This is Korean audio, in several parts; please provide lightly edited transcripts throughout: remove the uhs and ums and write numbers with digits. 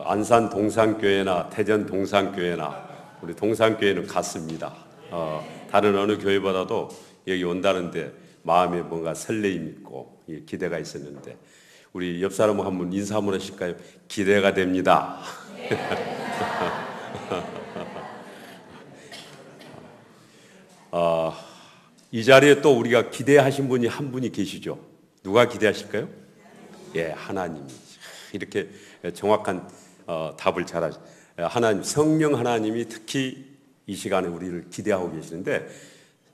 안산 동산교회나 태전 동산교회나 우리 동산교회는 같습니다. 다른 어느 교회보다도 여기 온다는데 마음에 뭔가 설레임 있고 기대가 있었는데 우리 옆 사람 한번 인사 한번 하실까요? 기대가 됩니다. 이 자리에 또 우리가 기대하신 분이 한 분이 계시죠. 누가 기대하실까요? 예, 하나님이 이렇게 정확한 답을 잘하죠. 하나님, 성령 하나님이 특히 이 시간에 우리를 기대하고 계시는데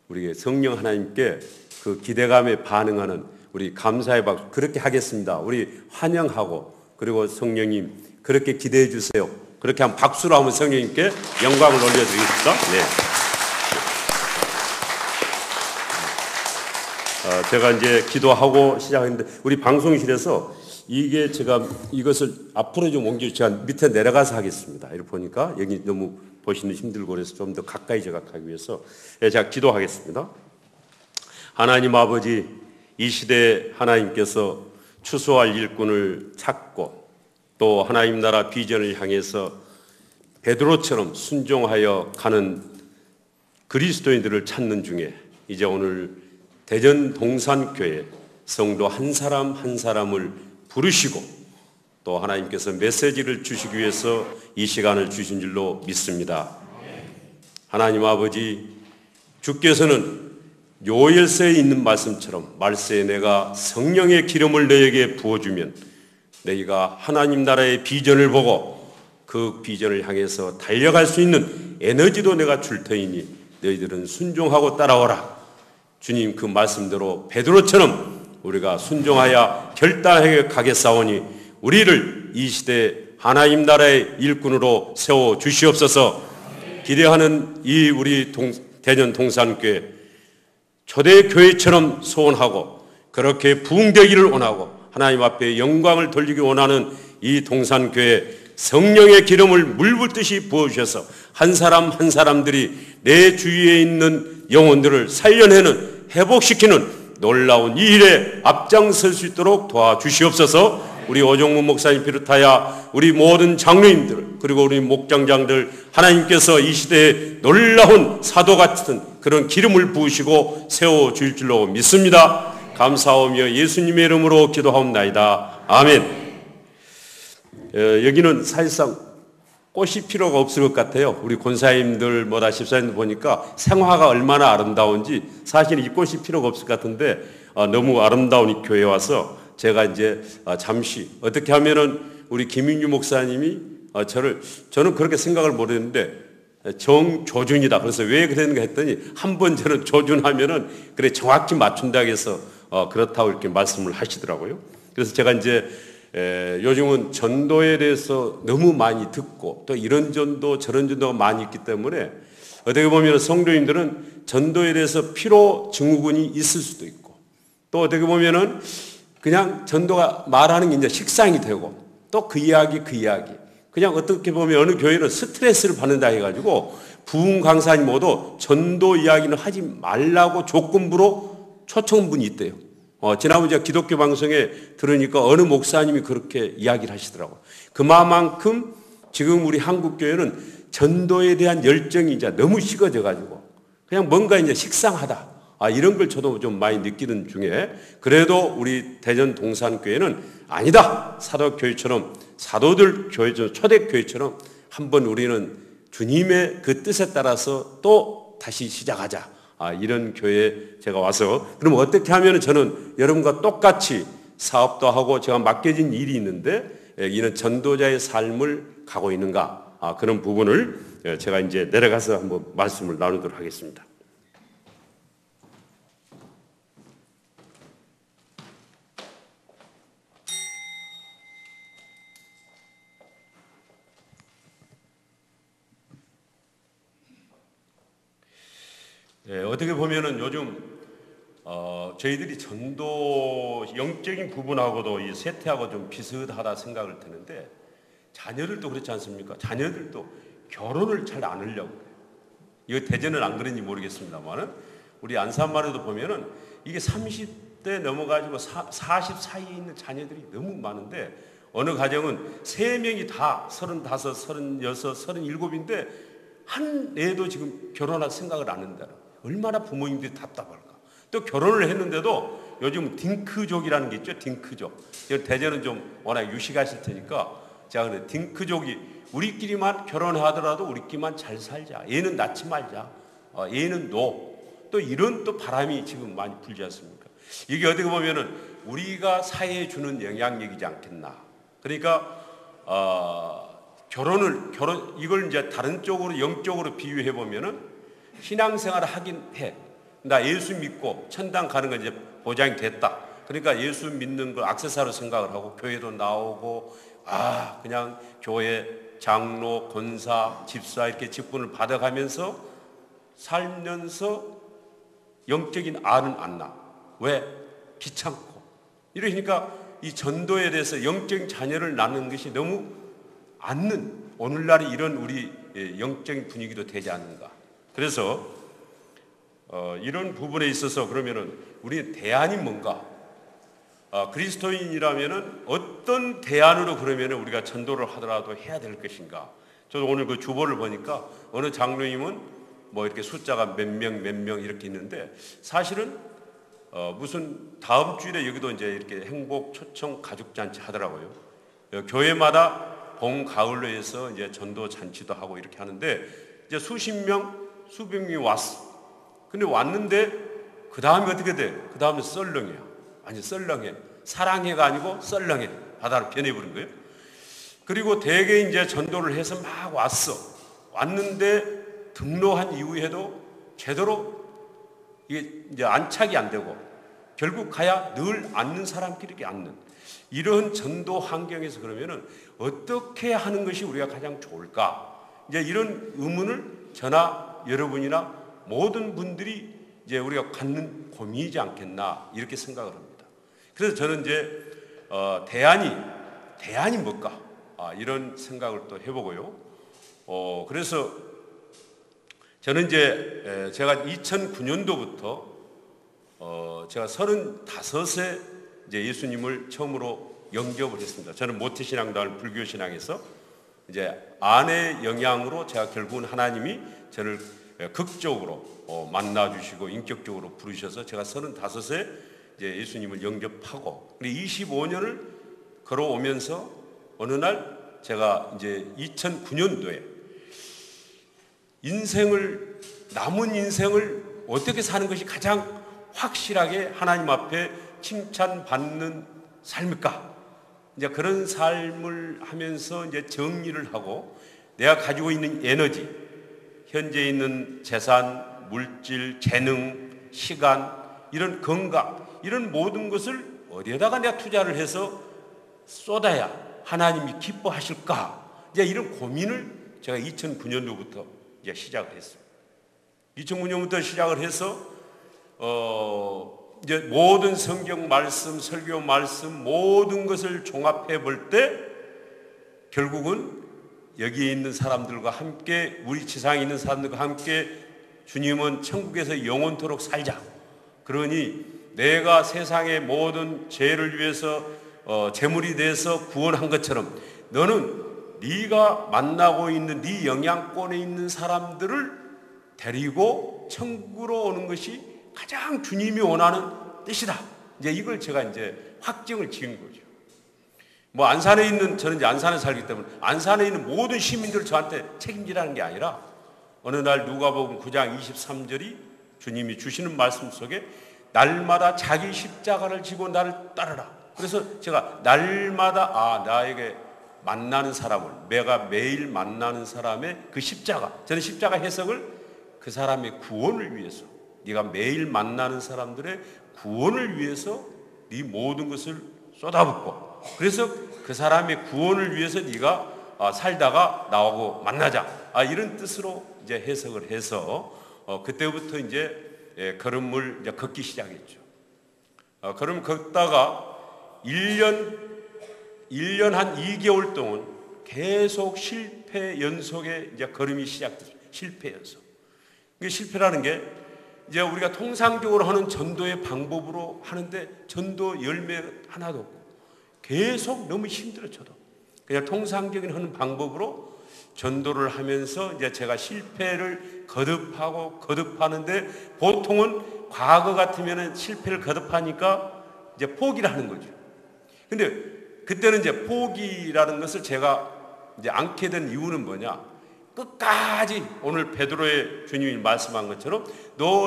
우리 성령 하나님께 그 기대감에 반응하는 우리 감사의 박수 그렇게 하겠습니다. 우리 환영하고 그리고 성령님 그렇게 기대해 주세요. 그렇게 한 박수로 한번 성령님께 영광을 올려드리겠습니다. 네. 제가 이제 기도하고 시작했는데 우리 방송실에서 이게 제가 이것을 앞으로 좀 제가 밑에 내려가서 하겠습니다. 이렇게 보니까 여기 너무 보시는 힘들고 그래서 좀 더 가까이 제가 가기 위해서 제가 기도하겠습니다. 하나님 아버지, 이 시대에 하나님께서 추수할 일꾼을 찾고 또 하나님 나라 비전을 향해서 베드로처럼 순종하여 가는 그리스도인들을 찾는 중에 이제 오늘 대전 동산교회 성도 한 사람 한 사람을 부르시고 또 하나님께서 메시지를 주시기 위해서 이 시간을 주신 줄로 믿습니다. 하나님 아버지, 주께서는 요엘서에 있는 말씀처럼 말세에 내가 성령의 기름을 너에게 부어주면 너희가 하나님 나라의 비전을 보고 그 비전을 향해서 달려갈 수 있는 에너지도 내가 줄 터이니 너희들은 순종하고 따라오라. 주님 그 말씀대로 베드로처럼 우리가 순종하여 결단하게 가겠사오니 우리를 이 시대 하나님 나라의 일꾼으로 세워 주시옵소서. 기대하는 이 우리 대전 동산교회 초대교회처럼 소원하고 그렇게 부흥되기를 원하고 하나님 앞에 영광을 돌리기 원하는 이 동산교회 성령의 기름을 물붓듯이 부어주셔서 한 사람 한 사람들이 내 주위에 있는 영혼들을 살려내는 회복시키는 놀라운 이 일에 앞장설 수 있도록 도와주시옵소서. 우리 오종문 목사님 비롯하여 우리 모든 장로님들 그리고 우리 목장장들 하나님께서 이 시대에 놀라운 사도 같은 그런 기름을 부으시고 세워줄 줄로 믿습니다. 감사하며 예수님의 이름으로 기도하옵나이다. 아멘. 여기는 사실상 꽃이 필요가 없을 것 같아요. 우리 권사님들 뭐다 집사님들 보니까 생화가 얼마나 아름다운지 사실 이 꽃이 필요가 없을 것 같은데 너무 아름다운 이 교회에 와서 제가 이제 잠시 어떻게 하면은 우리 김인규 목사님이 저는 그렇게 생각을 못했는데 정조준이다. 그래서 왜 그랬는가 했더니 한번 저는 조준하면은 그래 정확히 맞춘다 해서 그렇다고 이렇게 말씀을 하시더라고요. 그래서 제가 이제 요즘은 전도에 대해서 너무 많이 듣고 또 이런 전도 저런 전도가 많이 있기 때문에 어떻게 보면 성도님들은 전도에 대해서 피로 증후군이 있을 수도 있고 또 어떻게 보면은 그냥 전도가 말하는 게 이제 식상이 되고 또 그 이야기 그냥 어떻게 보면 어느 교회는 스트레스를 받는다 해가지고 부흥 강사님 모두 전도 이야기는 하지 말라고 조건부로 초청분이 있대요. 지난번 제가 기독교 방송에 들으니까 어느 목사님이 그렇게 이야기를 하시더라고요. 그만큼 지금 우리 한국교회는 전도에 대한 열정이 이제 너무 식어져가지고 그냥 뭔가 이제 식상하다. 이런 걸 저도 좀 많이 느끼는 중에 그래도 우리 대전 동산교회는 아니다. 사도교회처럼 사도들 교회처럼 초대교회처럼 한번 우리는 주님의 그 뜻에 따라서 또 다시 시작하자. 이런 교회에 제가 와서 그럼 어떻게 하면 저는 여러분과 똑같이 사업도 하고 제가 맡겨진 일이 있는데 이런 전도자의 삶을 가고 있는가 그런 부분을 제가 이제 내려가서 한번 말씀을 나누도록 하겠습니다. 어떻게 보면은 요즘 저희들이 전도 영적인 부분하고도 이 세태하고 좀 비슷하다 생각을 드는데 자녀들도 그렇지 않습니까? 자녀들도 결혼을 잘 안 하려고 그래요. 이거 대전은 안 그런지 모르겠습니다만은 우리 안산마을에도 보면은 이게 30대 넘어가지고 40 사이에 있는 자녀들이 너무 많은데 어느 가정은 3명이 다 35, 36, 37인데 한 애도 지금 결혼할 생각을 안 한다. 얼마나 부모님들이 답답할까. 또 결혼을 했는데도 요즘 딩크족이라는 게 있죠. 딩크족. 대전은 좀 워낙 유식하실 테니까 제가 그래 딩크족이 우리끼리만 결혼하더라도 우리끼리만 잘 살자. 얘는 낳지 말자. 얘는 너. 또 이런 또 바람이 지금 많이 불지 않습니까? 이게 어떻게 보면은 우리가 사회에 주는 영향력이지 않겠나. 그러니까 이걸 이제 다른 쪽으로 영적으로 비유해 보면은 신앙생활을 하긴 해. 나 예수 믿고 천당 가는 건 이제 보장이 됐다. 그러니까 예수 믿는 걸 액세서리로 생각을 하고 교회도 나오고 그냥 교회 장로, 권사, 집사 이렇게 직분을 받아가면서 살면서 영적인 알은 안 나. 왜? 귀찮고. 이러니까 이 전도에 대해서 영적인 자녀를 낳는 것이 너무 않는 오늘날의 이런 우리 영적인 분위기도 되지 않는가. 그래서 이런 부분에 있어서 그러면은 우리의 대안이 뭔가? 그리스도인이라면은 어떤 대안으로 그러면은 우리가 전도를 하더라도 해야 될 것인가? 저도 오늘 그 주보를 보니까 어느 장로님은 뭐 이렇게 숫자가 몇 명 이렇게 있는데 사실은 무슨 다음 주일에 여기도 이제 이렇게 행복 초청 가족 잔치 하더라고요. 교회마다 봄 가을로 해서 이제 전도 잔치도 하고 이렇게 하는데 이제 수십 명, 수백 명이 왔어. 근데 왔는데 그 다음에 어떻게 돼? 그 다음에 썰렁이야. 아니 썰렁해. 사랑해가 아니고 썰렁해. 바다로 변해버린 거예요. 그리고 대개 이제 전도를 해서 막 왔어. 왔는데 등록한 이후에도 제대로 이게 이제 안착이 안 되고 결국 가야 늘 앉는 사람끼리 이렇게 앉는 이런 전도 환경에서 그러면은 어떻게 하는 것이 우리가 가장 좋을까? 이제 이런 의문을 저나 여러분이나 모든 분들이 이제 우리가 갖는 고민이지 않겠나 이렇게 생각을 합니다. 그래서 저는 이제 대안이 뭘까? 이런 생각을 또 해보고요. 그래서 저는 이제 제가 2009년도부터 제가 35세 이제 예수님을 처음으로 영접을 했습니다. 저는 모태신앙단을 불교신앙에서 이제 아내 영향으로 제가 결국은 하나님이 저를 극적으로 만나주시고 인격적으로 부르셔서 제가 35세 이제 예수님을 영접하고 25년을 걸어오면서 어느 날 제가 이제 2009년도에 남은 인생을 어떻게 사는 것이 가장 확실하게 하나님 앞에 칭찬받는 삶일까? 이제 그런 삶을 하면서 이제 정리를 하고 내가 가지고 있는 에너지, 현재 있는 재산, 물질, 재능, 시간, 이런 건강, 이런 모든 것을 어디에다가 내가 투자를 해서 쏟아야 하나님이 기뻐하실까? 이제 이런 고민을 제가 2009년도부터 이제 시작을 했습니다. 2009년부터 시작을 해서 이제 모든 성경 말씀, 설교 말씀 모든 것을 종합해 볼 때 결국은 여기에 있는 사람들과 함께 우리 지상에 있는 사람들과 함께 주님은 천국에서 영원토록 살자. 그러니 내가 세상의 모든 죄를 위해서 제물이 돼서 구원한 것처럼 너는 네가 만나고 있는 네 영향권에 있는 사람들을 데리고 천국으로 오는 것이 가장 주님이 원하는 뜻이다. 이제 이걸 제가 이제 확증을 지은 거죠. 뭐 안산에 있는 저는 이제 안산에 살기 때문에 안산에 있는 모든 시민들을 저한테 책임지라는 게 아니라 어느 날 누가복음 9장 23절이 주님이 주시는 말씀 속에 날마다 자기 십자가를 지고 나를 따르라. 그래서 제가 날마다 나에게 만나는 사람을 내가 매일 만나는 사람의 그 십자가 저는 십자가 해석을 그 사람의 구원을 위해서 네가 매일 만나는 사람들의 구원을 위해서 네 모든 것을 쏟아붓고 그래서 그 사람의 구원을 위해서 네가 살다가 나오고 만나자 이런 뜻으로 이제 해석을 해서 그때부터 이제 걸음을 이제 걷기 시작했죠. 걸음 걷다가 1년 한 2개월 동안 계속 실패 연속의 이제 걸음이 시작됐어요. 실패 연속. 이게 실패라는 게 이제 우리가 통상적으로 하는 전도의 방법으로 하는데 전도 열매 하나도 없고 계속 너무 힘들어 저도. 그냥 통상적인 하는 방법으로 전도를 하면서 이제 제가 실패를 거듭하는데 보통은 과거 같으면은 실패를 거듭하니까 이제 포기를 하는 거죠. 근데 그때는 이제 포기라는 것을 제가 이제 않게 된 이유는 뭐냐? 끝까지 오늘 베드로의 주님이 말씀한 것처럼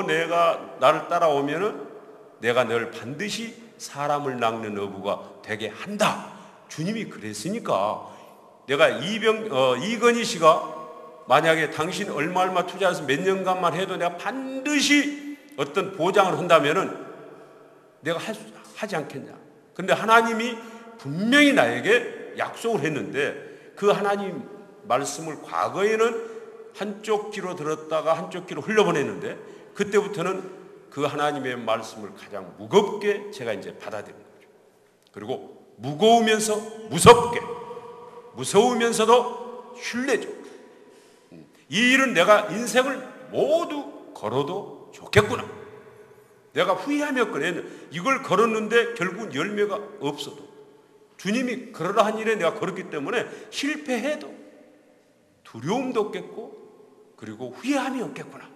내가 나를 따라오면은 내가 널 반드시 사람을 낚는 어부가 되게 한다. 주님이 그랬으니까 내가 이건희 씨가 만약에 당신 얼마 투자해서 몇 년간만 해도 내가 반드시 어떤 보장을 한다면은 내가 하지 않겠냐. 근데 하나님이 분명히 나에게 약속을 했는데 그 하나님 말씀을 과거에는 한쪽 귀로 들었다가 한쪽 귀로 흘려보냈는데 그때부터는 그 하나님의 말씀을 가장 무겁게 제가 이제 받아들인 거죠. 그리고 무거우면서 무섭게, 무서우면서도 신뢰적으로 이 일은 내가 인생을 모두 걸어도 좋겠구나. 내가 후회하며 이걸 걸었는데 결국 열매가 없어도 주님이 그러라 한 일에 내가 걸었기 때문에 실패해도 두려움도 없겠고 그리고 후회함이 없겠구나.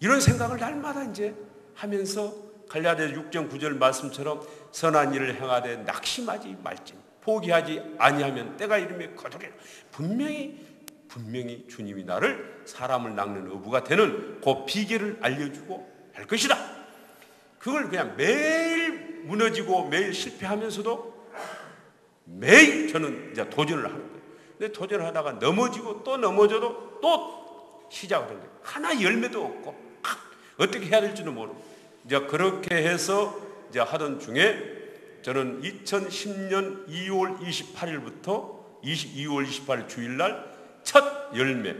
이런 생각을 날마다 이제 하면서 갈라디아 6장 9절 말씀처럼 선한 일을 행하되 낙심하지 말지 포기하지 아니하면 때가 이르면 거두리라. 분명히 주님이 나를 사람을 낚는 어부가 되는 그 비결을 알려주고 할 것이다. 그걸 그냥 매일 무너지고 매일 실패하면서도 매일 저는 이제 도전을 하는 거예요. 근데 도전을 하다가 넘어지고 또 넘어져도 또 시작을 하는 거예요. 하나 열매도 없고 어떻게 해야 될지도 모르고 이제 그렇게 해서 이제 하던 중에 저는 2010년 2월 28일부터 2월 28일 주일날 첫 열매,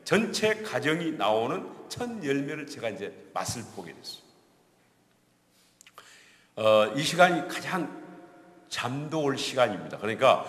전체 가정이 나오는 첫 열매를 제가 이제 맛을 보게 됐어요. 이 시간이 가장 잠도 올 시간입니다. 그러니까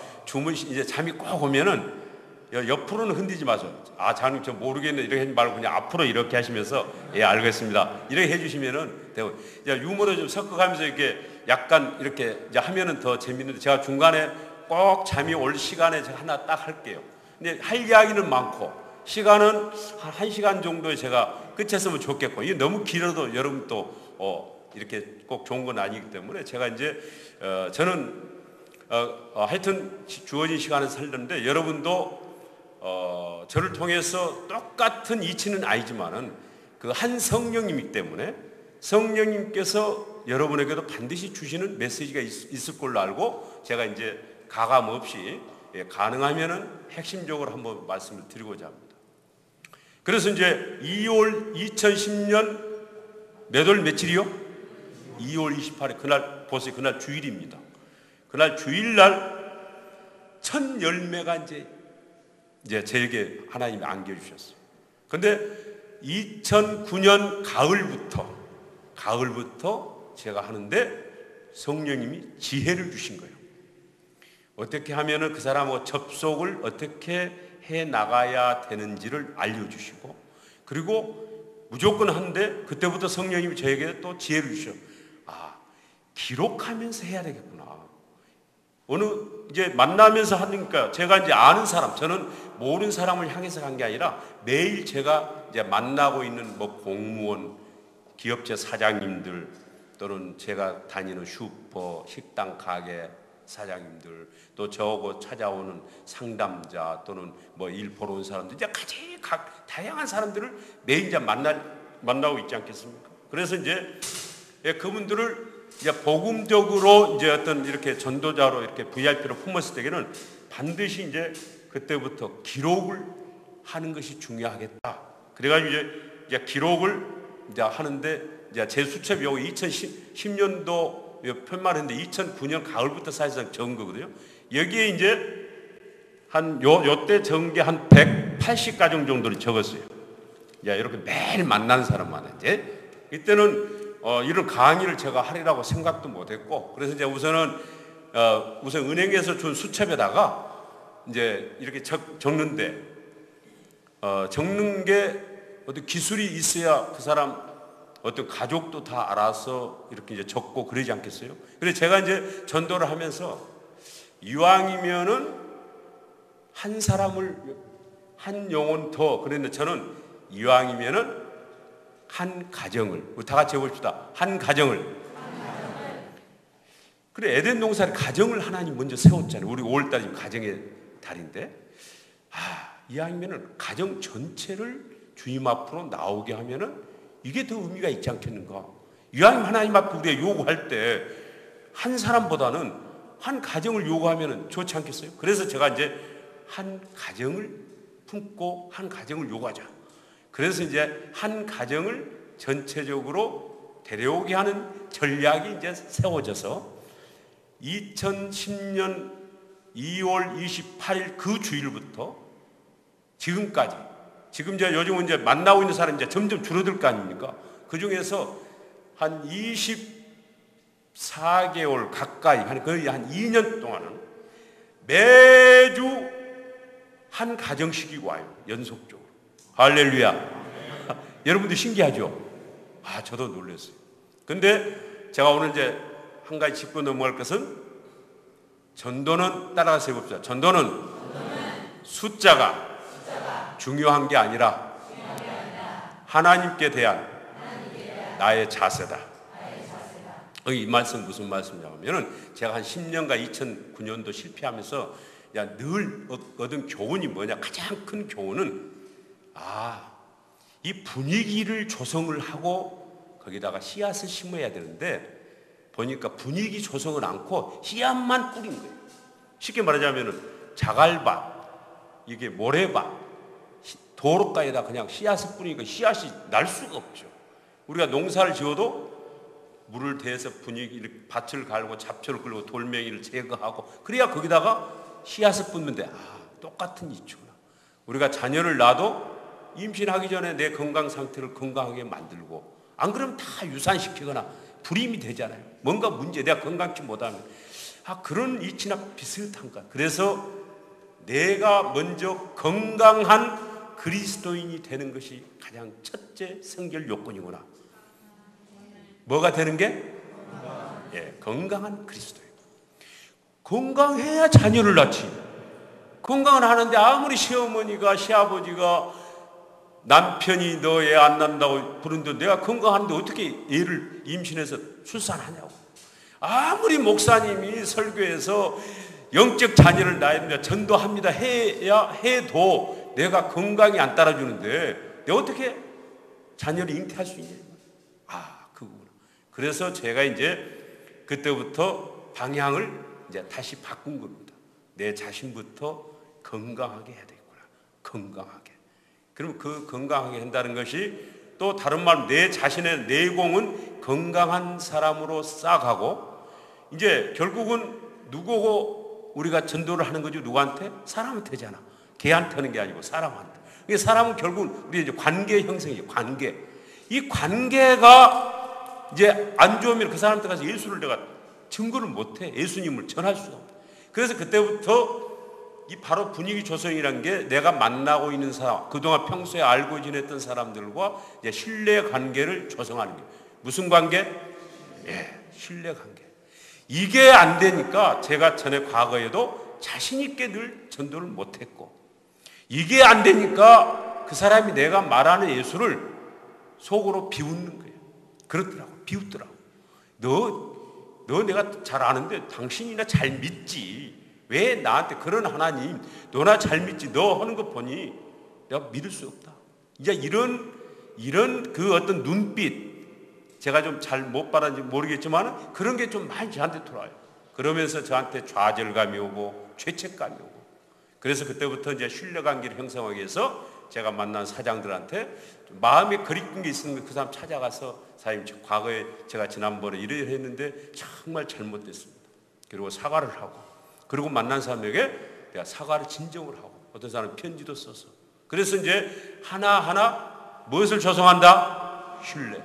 이제 잠이 꼭 오면은 옆으로는 흔들지 마세요. 장님 저 모르겠네 이렇게 하지 말고 그냥 앞으로 이렇게 하시면서 알겠습니다. 이렇게 해주시면은 되고 유머를 좀 섞어가면서 이렇게 약간 이렇게 이제 하면은 더 재밌는데 제가 중간에 꼭 잠이 올 시간에 제가 하나 딱 할게요. 근데 할 이야기는 많고 시간은 한 1시간 정도에 제가 끝했으면 좋겠고 이게 너무 길어도 여러분 또 이렇게 꼭 좋은 건 아니기 때문에 제가 이제 저는 하여튼 주어진 시간을 살렸는데 여러분도 저를 통해서 똑같은 이치는 아니지만은 그 한 성령님이기 때문에 성령님께서 여러분에게도 반드시 주시는 메시지가 있을 걸로 알고 제가 이제 가감 없이 가능하면은 핵심적으로 한번 말씀을 드리고자 합니다. 그래서 이제 2010년 몇 월 며칠이요? 2월 28일 그날 보세요. 그날 주일입니다. 그날 주일날 첫 열매가 이제 저에게 하나님이 안겨주셨어요. 근데 2009년 가을부터 제가 하는데 성령님이 지혜를 주신 거예요. 어떻게 하면은 그 사람하고 접속을 어떻게 해 나가야 되는지를 알려주시고 그리고 무조건 하는데 그때부터 성령님이 저에게 또 지혜를 주셔. 기록하면서 해야 되겠구나. 이제 만나면서 하니까 제가 이제 아는 사람, 저는 모르는 사람을 향해서 간 게 아니라 매일 제가 이제 만나고 있는 뭐 공무원, 기업체 사장님들 또는 제가 다니는 슈퍼, 식당 가게 사장님들 또 저하고 찾아오는 상담자 또는 뭐 일 보러 온 사람들 이제 각 다양한 사람들을 매일 이제 만나고 있지 않겠습니까? 그래서 이제 그분들을 이제 복음적으로 이제 어떤 이렇게 전도자로 이렇게 VIP로 품었을 때에는 반드시 이제 그때부터 기록을 하는 것이 중요하겠다. 그래가지고 이제 기록을 이제 하는데 이제 제 수첩이 2010년도 편만 했는데 2009년 가을부터 사실상 적은 거거든요. 여기에 이제 한 요때 적은 게 한 180가정 정도를 적었어요. 이렇게 매일 만나는 사람만 이제 이때는 이런 강의를 제가 하리라고 생각도 못했고 그래서 이제 우선 은행에서 준 수첩에다가 이제 이렇게 적는데 적는 게 어떤 기술이 있어야 그 사람 어떤 가족도 다 알아서 이렇게 이제 적고 그러지 않겠어요? 그래서 제가 이제 전도를 하면서 이왕이면은 한 사람을, 한 영혼 더, 그랬는데 저는 이왕이면은 한 가정을, 우리 다 같이 해봅시다. 한 가정을. 그래, 에덴 동산에 가정을 하나님 먼저 세웠잖아요. 우리 5월달이 가정의 달인데, 이왕이면은 가정 전체를 주님 앞으로 나오게 하면은 이게 더 의미가 있지 않겠는가? 이왕이면 하나님 앞에 우리가 요구할 때 한 사람보다는 한 가정을 요구하면은 좋지 않겠어요? 그래서 제가 이제 한 가정을 품고 한 가정을 요구하자. 그래서 이제 한 가정을 전체적으로 데려오게 하는 전략이 이제 세워져서 2010년 2월 28일 그 주일부터 지금까지, 지금 이제 요즘은 이제 만나고 있는 사람이 이제 점점 줄어들 거 아닙니까? 그 중에서 한 24개월 가까이, 거의 한 2년 동안은 매주 한 가정씩이 와요. 연속적으로. 할렐루야. 여러분들 신기하죠? 저도 놀랐어요. 근데 제가 오늘 이제 한 가지 짚고 넘어갈 것은, 전도는 따라가서 해봅시다. 전도는 숫자가 중요한 게 아니라 하나님께 대한 나의 자세다. 이 말씀 무슨 말씀이냐면은, 제가 한 10년간 2009년도 실패하면서 늘 얻은 교훈이 뭐냐, 가장 큰 교훈은 이 분위기를 조성을 하고 거기다가 씨앗을 심어야 되는데, 보니까 분위기 조성을 않고 씨앗만 뿌린 거예요. 쉽게 말하자면은 자갈밭, 이게 모래밭, 도로가에다 그냥 씨앗을 뿌리니까 씨앗이 날 수가 없죠. 우리가 농사를 지어도 물을 대서 분위기를, 밭을 갈고 잡초를 끌고 돌멩이를 제거하고 그래야 거기다가 씨앗을 뿌는데, 똑같은 이치구나. 우리가 자녀를 낳아도 임신하기 전에 내 건강 상태를 건강하게 만들고, 안 그러면 다 유산시키거나 불임이 되잖아요. 뭔가 문제, 내가 건강치 못하면. 그런 이치나 비슷한가. 그래서 내가 먼저 건강한 그리스도인이 되는 것이 가장 첫째 성결 요건이구나. 뭐가 되는 게? 건강한 그리스도인. 건강해야 자녀를 낳지. 건강은 하는데 아무리 시어머니가, 시아버지가 남편이 너 애 안 낳는다고 부르는데 내가 건강한데 어떻게 애를 임신해서 출산하냐고. 아무리 목사님이 설교해서 영적 자녀를 낳아야 된다, 전도합니다 해도 내가 건강이 안 따라주는데 내가 어떻게 자녀를 잉태할 수 있냐. 그거구나. 그래서 제가 이제 그때부터 방향을 이제 다시 바꾼 겁니다. 내 자신부터 건강하게 해야 되겠구나. 건강하게. 그럼 그 건강하게 한다는 것이, 또 다른 말, 내 자신의 내공은 건강한 사람으로 쌓아가고, 이제 결국은 누구고 우리가 전도를 하는 거죠? 누구한테? 사람한테잖아. 걔한테 하는 게 아니고 사람한테. 그러니까 사람은 결국은 우리 이제 관계 형성이에요. 관계. 이 관계가 이제 안 좋으면 그 사람한테 가서 예수를 내가 증거를 못해. 예수님을 전할 수가 없다. 그래서 그때부터 이 바로 분위기 조성이라는 게, 내가 만나고 있는 사람, 그동안 평소에 알고 지냈던 사람들과 이제 신뢰 관계를 조성하는 거예요. 무슨 관계? 신뢰 관계. 이게 안 되니까 제가 전에 과거에도 자신 있게 늘 전도를 못했고, 이게 안 되니까 그 사람이 내가 말하는 예수를 속으로 비웃는 거예요. 그렇더라고. 비웃더라고. 너 내가 잘 아는데 당신이나 잘 믿지. 왜 나한테 그런 하나님, 너나 잘 믿지. 너 하는 거 보니 내가 믿을 수 없다. 이제 이런 그 어떤 눈빛, 제가 좀 잘 못 받았는지 모르겠지만 그런 게 좀 많이 저한테 돌아와요. 그러면서 저한테 좌절감이 오고 죄책감이 오고. 그래서 그때부터 이제 신뢰관계를 형성하기 위해서 제가 만난 사장들한테 좀 마음에 그리운 게 있으면 그 사람 찾아가서, 사장님 과거에 제가 지난번에 이래 했는데 정말 잘못됐습니다. 그리고 사과를 하고, 그리고 만난 사람에게 내가 사과를 진정을 하고, 어떤 사람은 편지도 써서. 그래서 이제 하나하나 무엇을 조성한다? 신뢰.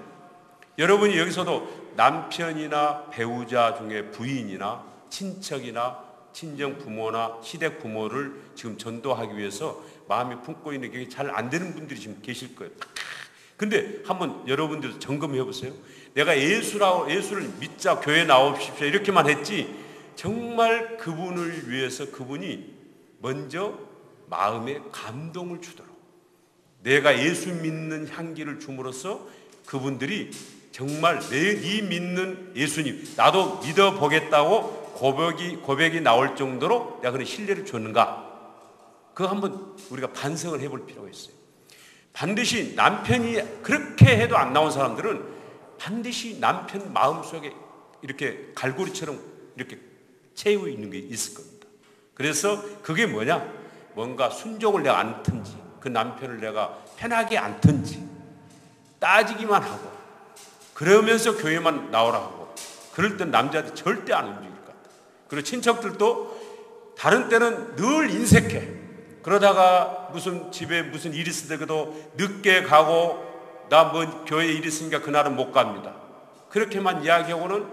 여러분이 여기서도 남편이나 배우자 중에 부인이나 친척이나 친정 부모나 시댁 부모를 지금 전도하기 위해서 마음이 품고 있는 게 잘 안 되는 분들이 지금 계실 거예요. 근데 한번 여러분들 점검해 보세요. 내가 예수를 믿자, 교회 나오십시오 이렇게만 했지, 정말 그분을 위해서 그분이 먼저 마음에 감동을 주도록 내가 예수 믿는 향기를 줌으로써 그분들이 정말 네 믿는 예수님 나도 믿어보겠다고 고백이 나올 정도로 내가 그런 신뢰를 줬는가, 그거 한번 우리가 반성을 해볼 필요가 있어요. 반드시 남편이 그렇게 해도 안 나온 사람들은 반드시 남편 마음속에 이렇게 갈고리처럼 이렇게 채우고 있는 게 있을 겁니다. 그래서 그게 뭐냐, 뭔가 순종을 내가 않든지 그 남편을 내가 편하게 않든지 따지기만 하고 그러면서 교회만 나오라 하고, 그럴 땐 남자한테 절대 안 움직일 것 같아요. 그리고 친척들도 다른 때는 늘 인색해. 그러다가 무슨 집에 무슨 일이 있을 때도 늦게 가고 나 뭐 교회에 일 있으니까 그날은 못 갑니다. 그렇게만 이야기하고는,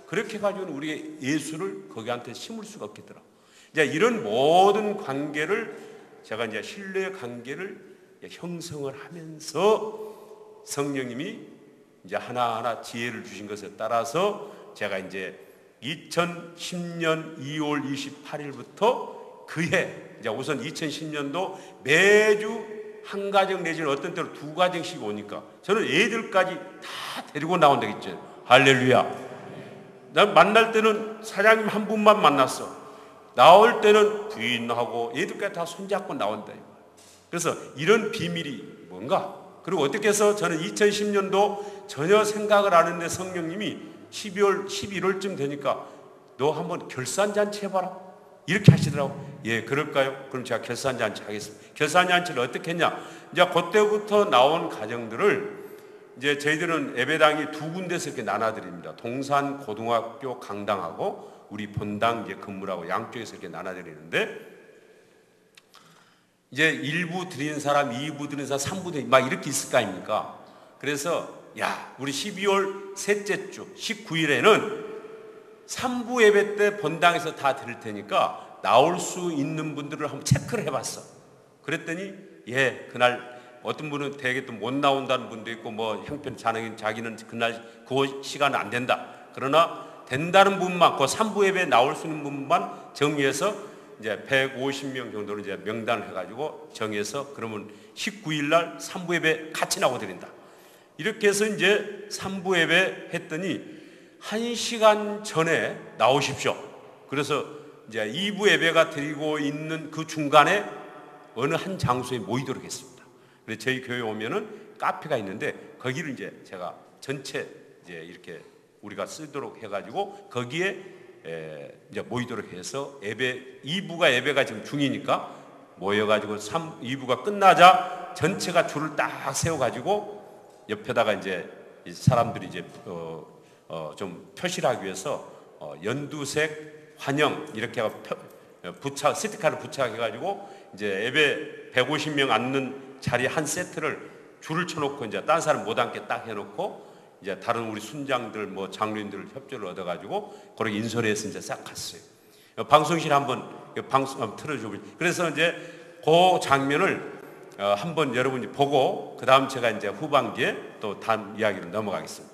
그렇게 가지고는 우리의 예수를 거기한테 심을 수가 없겠더라. 이제 이런 모든 관계를 제가 이제 신뢰 관계를 형성을 하면서 성령님이 이제 하나하나 지혜를 주신 것에 따라서 제가 이제 2010년 2월 28일부터 그해 이제 우선 2010년도 매주 한 가정 내지는 어떤 때로 두 가정씩 오니까 저는 애들까지 다 데리고 나온다겠죠. 할렐루야. 난 만날 때는 사장님 한 분만 만났어. 나올 때는 부인하고 애들까지 다 손잡고 나온다. 그래서 이런 비밀이 뭔가, 그리고 어떻게 해서 저는 2010년도 전혀 생각을 안 했는데 성령님이 12월 11월쯤 되니까 너 한번 결산잔치 해봐라 이렇게 하시더라고. 예, 그럴까요? 그럼 제가 결산잔치 하겠습니다. 결산잔치를 어떻게 했냐, 이제 그때부터 나온 가정들을 이제 저희들은 예배당이 두 군데서 이렇게 나눠드립니다. 동산 고등학교 강당하고 우리 본당 이제 건물하고 양쪽에서 이렇게 나눠드리는데, 이제 1부 드리는 사람, 2부 드리는 사람, 3부 드리는 막 이렇게 있을 거 아닙니까? 그래서 야, 우리 12월 셋째 주 19일에는 3부 예배 때 본당에서 다 드릴 테니까 나올 수 있는 분들을 한번 체크를 해봤어. 그랬더니 예, 그날 어떤 분은 되게 또 못 나온다는 분도 있고 뭐 형편 자기는 그날 그 시간은 안 된다. 그러나 된다는 분만, 그 3부 예배에 나올 수 있는 분만 정리해서 이제 150명 정도를 이제 명단을 해가지고 정해서 그러면 19일 날 3부 예배 같이 나오고 드린다. 이렇게 해서 이제 3부 예배 했더니 1시간 전에 나오십시오. 그래서 이제 2부 예배가 드리고 있는 그 중간에 어느 한 장소에 모이도록 했습니다. 그래서 저희 교회 오면은 카페가 있는데 거기를 이제 제가 전체 이제 이렇게 우리가 쓰도록 해가지고 거기에 이제 모이도록 해서 예배 2부가 예배가 지금 중이니까 모여가지고 2부가 끝나자 전체가 줄을 딱 세워가지고 옆에다가 이제 사람들이 이제 좀 표시를 하기 위해서 연두색 환영 이렇게 하고 스티커를 부착해가지고 이제 예배 150명 앉는 자리 한 세트를 줄을 쳐놓고 이제 딴 사람 못 앉게 딱 해놓고 이제 다른 우리 순장들 뭐 장로님들 협조를 얻어가지고 그렇게 인솔 해서 이제 싹 갔어요. 방송실 한번 방송 틀어주고, 그래서 이제 그 장면을 한번 여러분이 보고 그 다음 제가 이제 후반기에 또 다음 이야기로 넘어가겠습니다.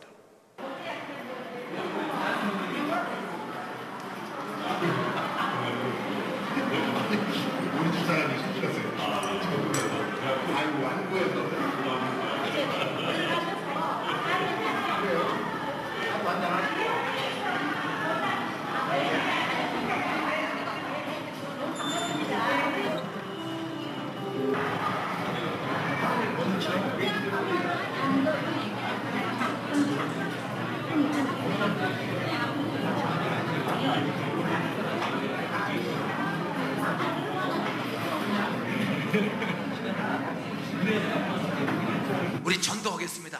우리 전도하겠습니다.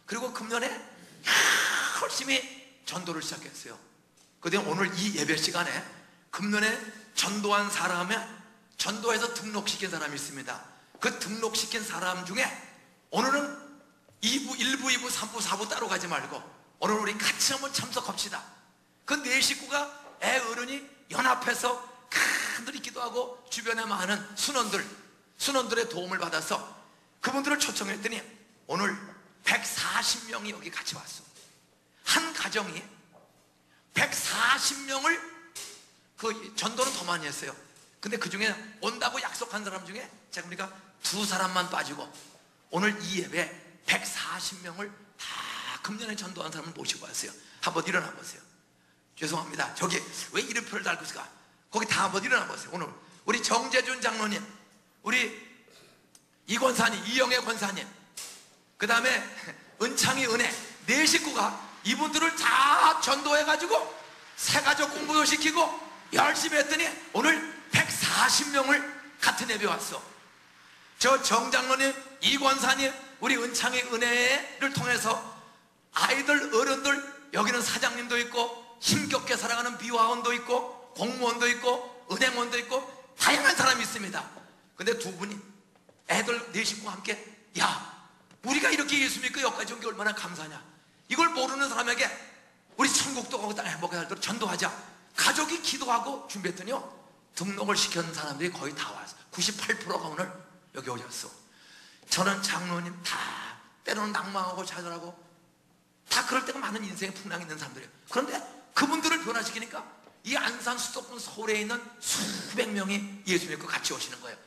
그리고 금년에 열심히 전도를 시작했어요. 그런데 오늘 이 예배 시간에 금년에 전도한 사람에 전도해서 등록시킨 사람이 있습니다. 그 등록시킨 사람 중에 오늘은 2부, 1부, 2부, 3부, 4부 따로 가지 말고 오늘 우리 같이 한번 참석합시다. 그 네 식구가 애 어른이 연합해서 간절히 기도하고 주변에 많은 순원들의 도움을 받아서 그분들을 초청했더니 오늘 140명이 여기 같이 왔어. 한 가정이 140명을 그 전도는 더 많이 했어요. 근데 그 중에 온다고 약속한 사람 중에 제가 보니까 2사람만 빠지고 오늘 이 예배 140명을 다 금년에 전도한 사람을 모시고 왔어요. 한번 일어나 보세요. 죄송합니다. 저기 왜 이름표를 달고 있을까? 거기 다 한번 일어나 보세요. 오늘 우리 정재준 장로님, 우리 이권사님, 이영애 권사님, 그 다음에 은창이 은혜, 네 식구가 이분들을 다 전도해가지고 새가족 공부도 시키고 열심히 했더니 오늘 140명을 같은 예배 왔어. 저 정장로님, 이권사님, 우리 은창의 은혜를 통해서 아이들, 어른들, 여기는 사장님도 있고 힘겹게 살아가는 비화원도 있고 공무원도 있고 은행원도 있고 다양한 사람이 있습니다. 근데 두 분이 애들 네 식구와 함께, 야, 우리가 이렇게 예수 믿고 여기까지 온 게 얼마나 감사냐. 이걸 모르는 사람에게 우리 천국도 가고 땅에 행복하게 살도록 전도하자. 가족이 기도하고 준비했더니요, 등록을 시켰는 사람들이 거의 다 왔어. 98%가 오늘 여기 오셨어. 저는 장로님 다 때로는 낭망하고 좌절하고 다 그럴 때가 많은 인생에 풍랑이 있는 사람들이에요. 그런데 그분들을 변화시키니까 이 안산 수도권 서울에 있는 수백 명이 예수 믿고 같이 오시는 거예요.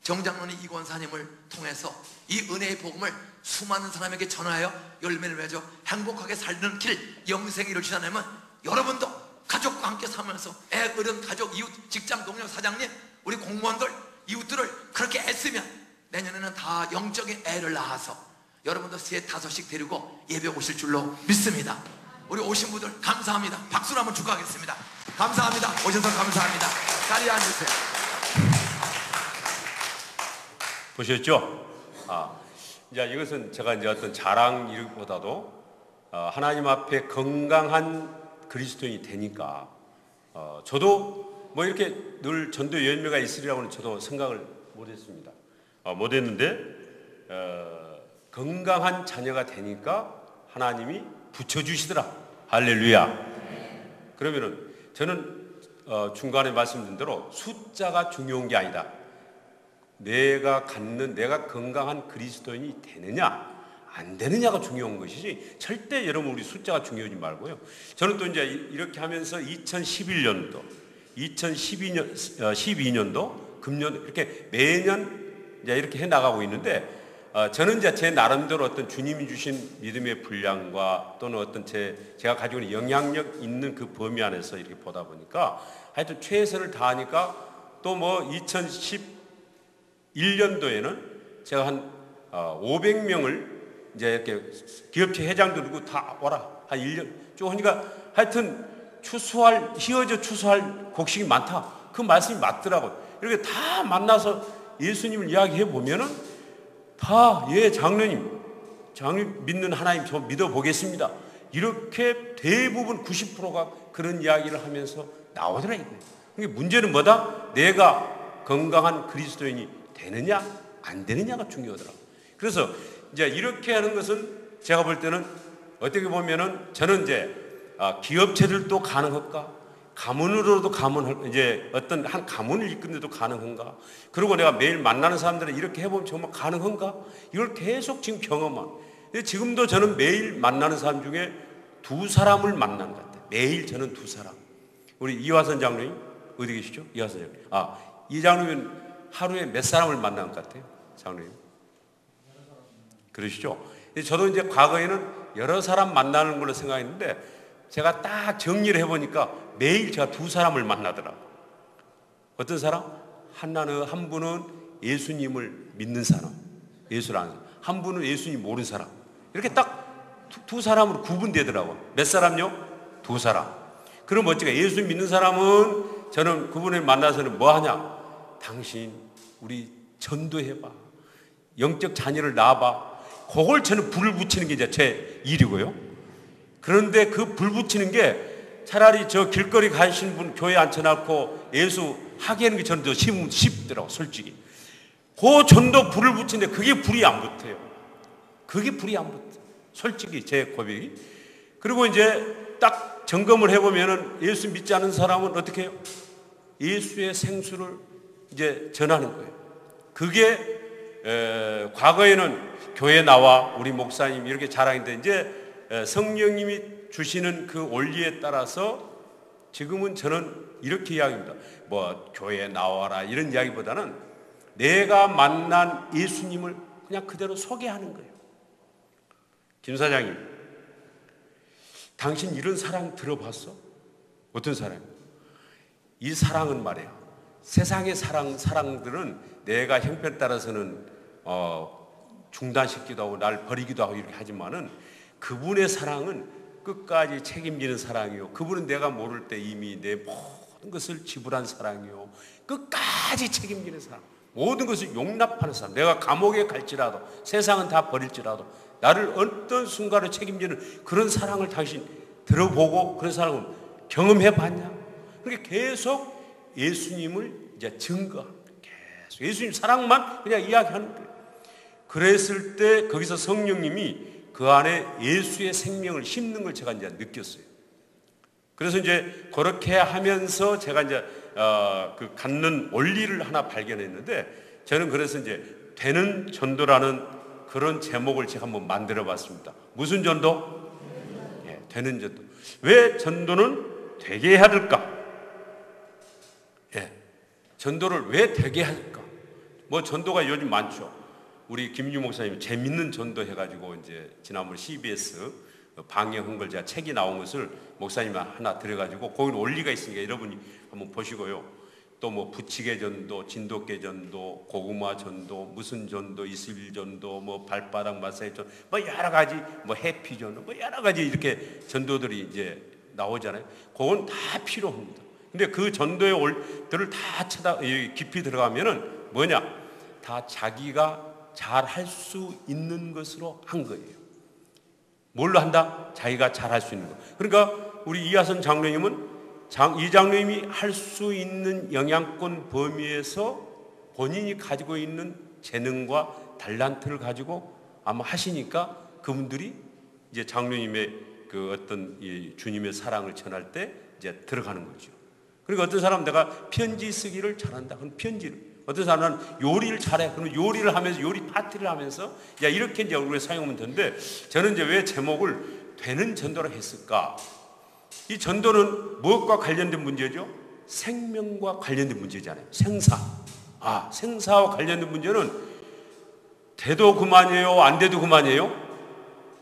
정장로님, 이권사님을 통해서 이 은혜의 복음을 수많은 사람에게 전하여 열매를 맺어 행복하게 살는 길, 영생을 이루시다면 여러분도 가족과 함께 살면서 애, 어른, 가족, 이웃, 직장, 동료, 사장님, 우리 공무원들, 이웃들을 그렇게 애쓰면 내년에는 다 영적인 애를 낳아서 여러분도 3, 5씩 데리고 예배 오실 줄로 믿습니다. 우리 오신 분들 감사합니다. 박수로 한번 축하하겠습니다. 감사합니다. 오셔서 감사합니다. 자리에 앉으세요. 보셨죠? 이제 이것은 제가 이제 어떤 자랑이보다도 하나님 앞에 건강한 그리스도인이 되니까 저도 뭐 이렇게 늘 전도 열매가 있으리라고는 저도 생각을 못했습니다. 못했는데 건강한 자녀가 되니까 하나님이 붙여주시더라. 할렐루야. 그러면은 저는 중간에 말씀드린 대로 숫자가 중요한 게 아니다. 내가 건강한 그리스도인이 되느냐 안 되느냐가 중요한 것이지 절대 여러분 우리 숫자가 중요하지 말고요. 저는 또 이제 이렇게 하면서 2011년도, 12년도, 금년 이렇게 매년 이제 이렇게 해 나가고 있는데 저는 이제 제 나름대로 어떤 주님이 주신 믿음의 분량과 또는 어떤 제가 가지고 있는 영향력 있는 그 범위 안에서 이렇게 보다 보니까 하여튼 최선을 다하니까 또 뭐 2011년도에는 제가 한 500명을 이제 이렇게 기업체 회장도 그러고 다 와라 한 1년 쭉 하니까 하여튼 휘어져 추수할 곡식이 많다. 그 말씀이 맞더라고요. 이렇게 다 만나서 예수님을 이야기해 보면은 다 장로님 믿는 하나님 저 믿어보겠습니다. 이렇게 대부분 90%가 그런 이야기를 하면서 나오더라 이거예요. 그러니까 문제는 뭐다? 내가 건강한 그리스도인이 되느냐 안 되느냐가 중요하더라. 그래서 이제 이렇게 하는 것은 제가 볼 때는 어떻게 보면은 저는 이제 기업체들도 가능할까? 가문으로도 이제 어떤 한 가문을 이끄는데도 가능한가? 그리고 내가 매일 만나는 사람들은 이렇게 해보면 정말 가능한가? 이걸 계속 지금 경험한. 근데 지금도 저는 매일 만나는 사람 중에 2사람을 만나는 것 같아요. 매일 저는 2사람. 우리 이화선 장로님 어디 계시죠? 이화선 장로님. 이 장로님은 하루에 몇 사람을 만나는 것 같아요? 장로님. 그러시죠? 저도 이제 과거에는 여러 사람 만나는 걸로 생각했는데 제가 딱 정리를 해보니까 매일 제가 2사람을 만나더라고요. 어떤 사람? 한 분은 예수님을 믿는 사람, 예수를 아는 사람. 한 분은 예수님 모르는 사람. 이렇게 딱 2사람으로 구분되더라고요. 몇 사람요? 2사람. 그럼 어찌가 예수 믿는 사람은 저는 그분을 만나서는 뭐 하냐? 당신 우리 전도해봐. 영적 자녀를 낳아봐. 그걸 저는 불을 붙이는 게 이제 제 일이고요. 그런데 그 불 붙이는 게 차라리 저 길거리 가시는 분 교회 앉혀놓고 예수 하게 하는 게 저는 더 쉽더라고, 솔직히. 그 전도 불을 붙이는데 그게 불이 안 붙어요. 그게 불이 안 붙어. 솔직히 제 고백이. 그리고 이제 딱 점검을 해보면은 예수 믿지 않은 사람은 어떻게 해요? 예수의 생수를 이제 전하는 거예요. 그게 과거에는 교회 나와 우리 목사님 이렇게 자랑했는데 이제 성령님이 주시는 그 원리에 따라서 지금은 저는 이렇게 이야기합니다. 뭐 교회 나와라 이런 이야기보다는 내가 만난 예수님을 그냥 그대로 소개하는 거예요. 김 사장님, 당신 이런 사랑 들어봤어? 어떤 사랑? 이 사랑은 말이야. 세상의 사랑들은 내가 형편 따라서는 중단시키기도 하고 날 버리기도 하고 이렇게 하지만은 그분의 사랑은 끝까지 책임지는 사랑이요. 그분은 내가 모를 때 이미 내 모든 것을 지불한 사랑이요. 끝까지 책임지는 사랑. 모든 것을 용납하는 사람. 내가 감옥에 갈지라도 세상은 다 버릴지라도 나를 어떤 순간을 책임지는 그런 사랑을 당신 들어보고 그런 사랑을 경험해 봤냐? 그렇게 계속 예수님을 이제 증거하는 거예요. 계속 예수님 사랑만 그냥 이야기하는 거예요. 그랬을 때 거기서 성령님이 그 안에 예수의 생명을 심는 걸 제가 이제 느꼈어요. 그래서 이제 그렇게 하면서 제가 이제 그 갖는 원리를 하나 발견했는데 저는 그래서 이제 되는 전도라는 그런 제목을 제가 한번 만들어 봤습니다. 무슨 전도? 예, 되는 전도. 왜 전도는 되게 해야 될까? 예, 전도를 왜 되게 해야 될까? 뭐 전도가 요즘 많죠. 우리 김유 목사님 재밌는 전도 해가지고 이제 지난번 CBS 방영한 걸 제가 책이 나온 것을 목사님 하나 들여가지고 거기는 원리가 있으니까 여러분이 한번 보시고요. 또 뭐 부치개 전도, 진돗개 전도, 고구마 전도, 무슨 전도, 이슬 전도, 뭐 발바닥 마사지 전도, 뭐 여러 가지, 뭐 해피 전도, 뭐 여러 가지 이렇게 전도들이 이제 나오잖아요. 그건 다 필요합니다. 근데 그 전도의 올들을 다 깊이 들어가면은 뭐냐? 다 자기가 잘 할 수 있는 것으로 한 거예요. 뭘로 한다? 자기가 잘 할 수 있는 거. 그러니까 우리 이하선 장로님은 이 장로님이 할 수 있는 영향권 범위에서 본인이 가지고 있는 재능과 달란트를 가지고 아마 하시니까 그분들이 이제 장로님의 그 어떤 이 주님의 사랑을 전할 때 이제 들어가는 거죠. 그러니까 어떤 사람은 내가 편지 쓰기를 잘한다. 그럼 편지를. 어떤 사람은 요리를 잘해. 그러면 요리를 하면서 요리 파티를 하면서 야 이렇게 이제 우리가 사용하면 되는데 저는 이제 왜 제목을 되는 전도를 했을까? 이 전도는 무엇과 관련된 문제죠? 생명과 관련된 문제잖아요. 생사. 생사와 관련된 문제는 돼도 그만이에요? 안 돼도 그만이에요?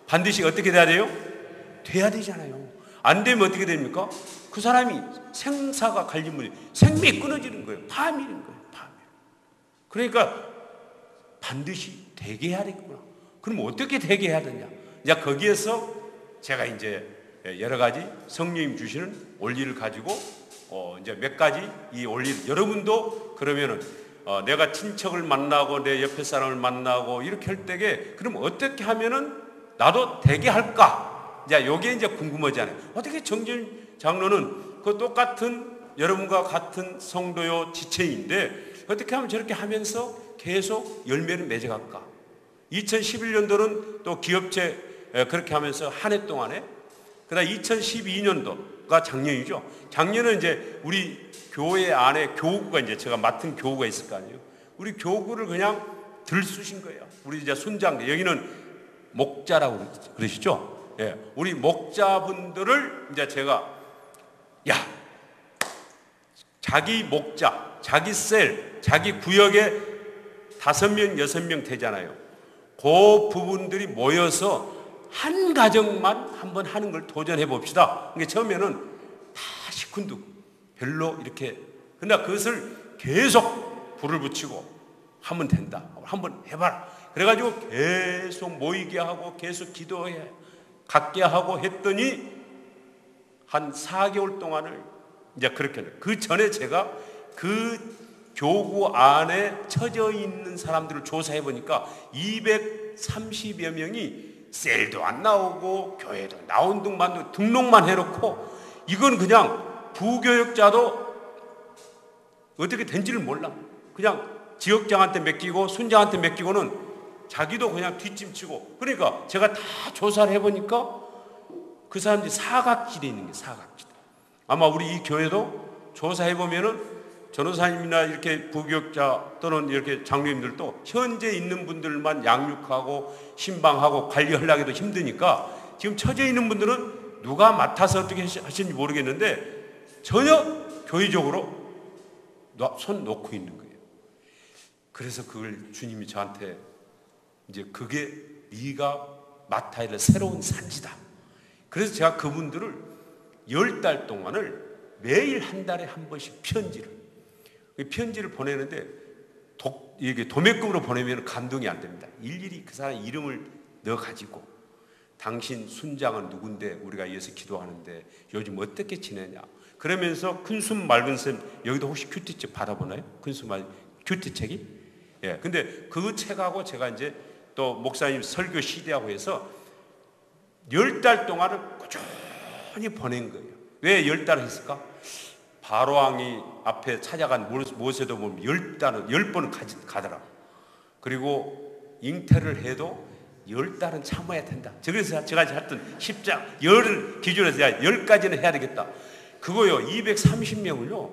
반드시 어떻게 돼야 돼요? 돼야 되잖아요. 안 되면 어떻게 됩니까? 그 사람이 생사가 관련 문제, 생명이 끊어지는 거예요. 파멸인 거예요. 파멸. 그러니까 반드시 되게 해야 되겠구나. 그럼 어떻게 되게 해야 되냐? 이제 거기에서 제가 이제 여러 가지 성령님 주시는 원리를 가지고 이제 몇 가지 이 원리를 여러분도 그러면은 내가 친척을 만나고 내 옆에 사람을 만나고 이렇게 할 때에 그럼 어떻게 하면은 나도 되게 할까? 이제 요게 이제 궁금하잖아요. 어떻게 정진 장로는 그 똑같은 여러분과 같은 성도요 지체인데 어떻게 하면 저렇게 하면서 계속 열매를 맺어갈까? 2011년도는 또 기업체 그렇게 하면서 한 해 동안에 그다음 2012년도가 작년이죠. 작년은 이제 우리 교회 안에 교구가 이제 제가 맡은 교구가 있을 거 아니에요. 우리 교구를 그냥 들쑤신 거예요. 우리 이제 순장 여기는 목자라고 그러시죠. 예, 우리 목자분들을 이제 제가 야 자기 목자, 자기 셀, 자기 구역에 5명, 6명 되잖아요. 그 부분들이 모여서 한 가정만 한번 하는 걸 도전해 봅시다. 그러니까 처음에는 다 시큰둥 별로 이렇게 그러나 그것을 계속 불을 붙이고 하면 된다. 한번 해봐라. 그래가지고 계속 모이게 하고 계속 기도해 갖게 하고 했더니 한 4개월 동안을 이제 그렇게 그 전에 제가 그 교구 안에 처져 있는 사람들을 조사해 보니까 230여 명이 셀도 안 나오고 교회도 나온 둥만 등록만 해놓고 이건 그냥 부교육자도 어떻게 된지를 몰라. 그냥 지역장한테 맡기고 순장한테 맡기고는 자기도 그냥 뒷짐치고 그러니까 제가 다 조사를 해보니까 그 사람들이 사각지대에 있는 게 사각지대. 아마 우리 이 교회도 조사해보면은 전도사님이나 이렇게 부교육자 또는 이렇게 장로님들도 현재 있는 분들만 양육하고 신방하고 관리하려고 해도 힘드니까 지금 처져 있는 분들은 누가 맡아서 어떻게 하시는지 모르겠는데 전혀 교회적으로 손 놓고 있는 거예요. 그래서 그걸 주님이 저한테 이제 그게 네가 맡아야 할 새로운 산지다. 그래서 제가 그분들을 10달 동안을 매일 한 달에 한 번씩 편지를 보내는데 이게 도매금으로 보내면 감동이 안 됩니다. 일일이 그 사람 이름을 넣어가지고 당신 순장은 누군데 우리가 위해서 기도하는데 요즘 어떻게 지내냐. 그러면서 큰숨 맑은 쌤 여기도 혹시 큐티책 받아보나요? 큰숨 맑은 큐티책이? 예. 근데 그 책하고 제가 이제 또 목사님 설교 시대하고 해서 10달 동안을 꾸준히 보낸 거예요. 왜 10달을 했을까? 바로왕이 앞에 찾아간 모세도 보면 10번은 가더라. 그리고 잉태를 해도 10달은 참아야 된다. 그래서 제가 했던 10장, 10을 기준으로 해서 10까지는 해야 되겠다. 그거요, 230명을요,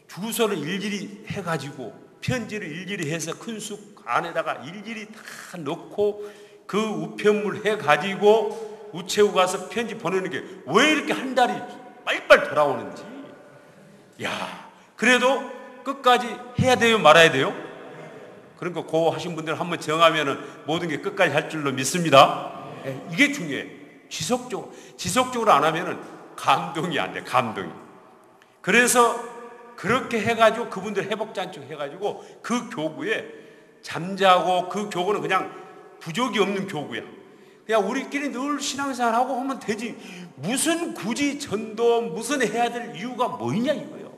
주소를 일일이 해가지고, 편지를 일일이 해서 큰 숲 안에다가 일일이 다 넣고, 그 우편물 해가지고, 우체국 가서 편지 보내는 게 왜 이렇게 한 달이 빨리빨리 돌아오는지. 야, 그래도 끝까지 해야 돼요, 말아야 돼요? 그러니까 고 하신 분들 한번 정하면은 모든 게 끝까지 할 줄로 믿습니다. 이게 중요해요. 지속적으로 안 하면은 감동이 안 돼, 감동이. 그래서 그렇게 해가지고 그분들 회복잔치 해가지고 그 교구에 잠자고 그 교구는 그냥 부족이 없는 교구야. 그냥 우리끼리 늘 신앙생활하고 하면 되지. 무슨 굳이 전도 무슨 해야 될 이유가 뭐냐 이거예요.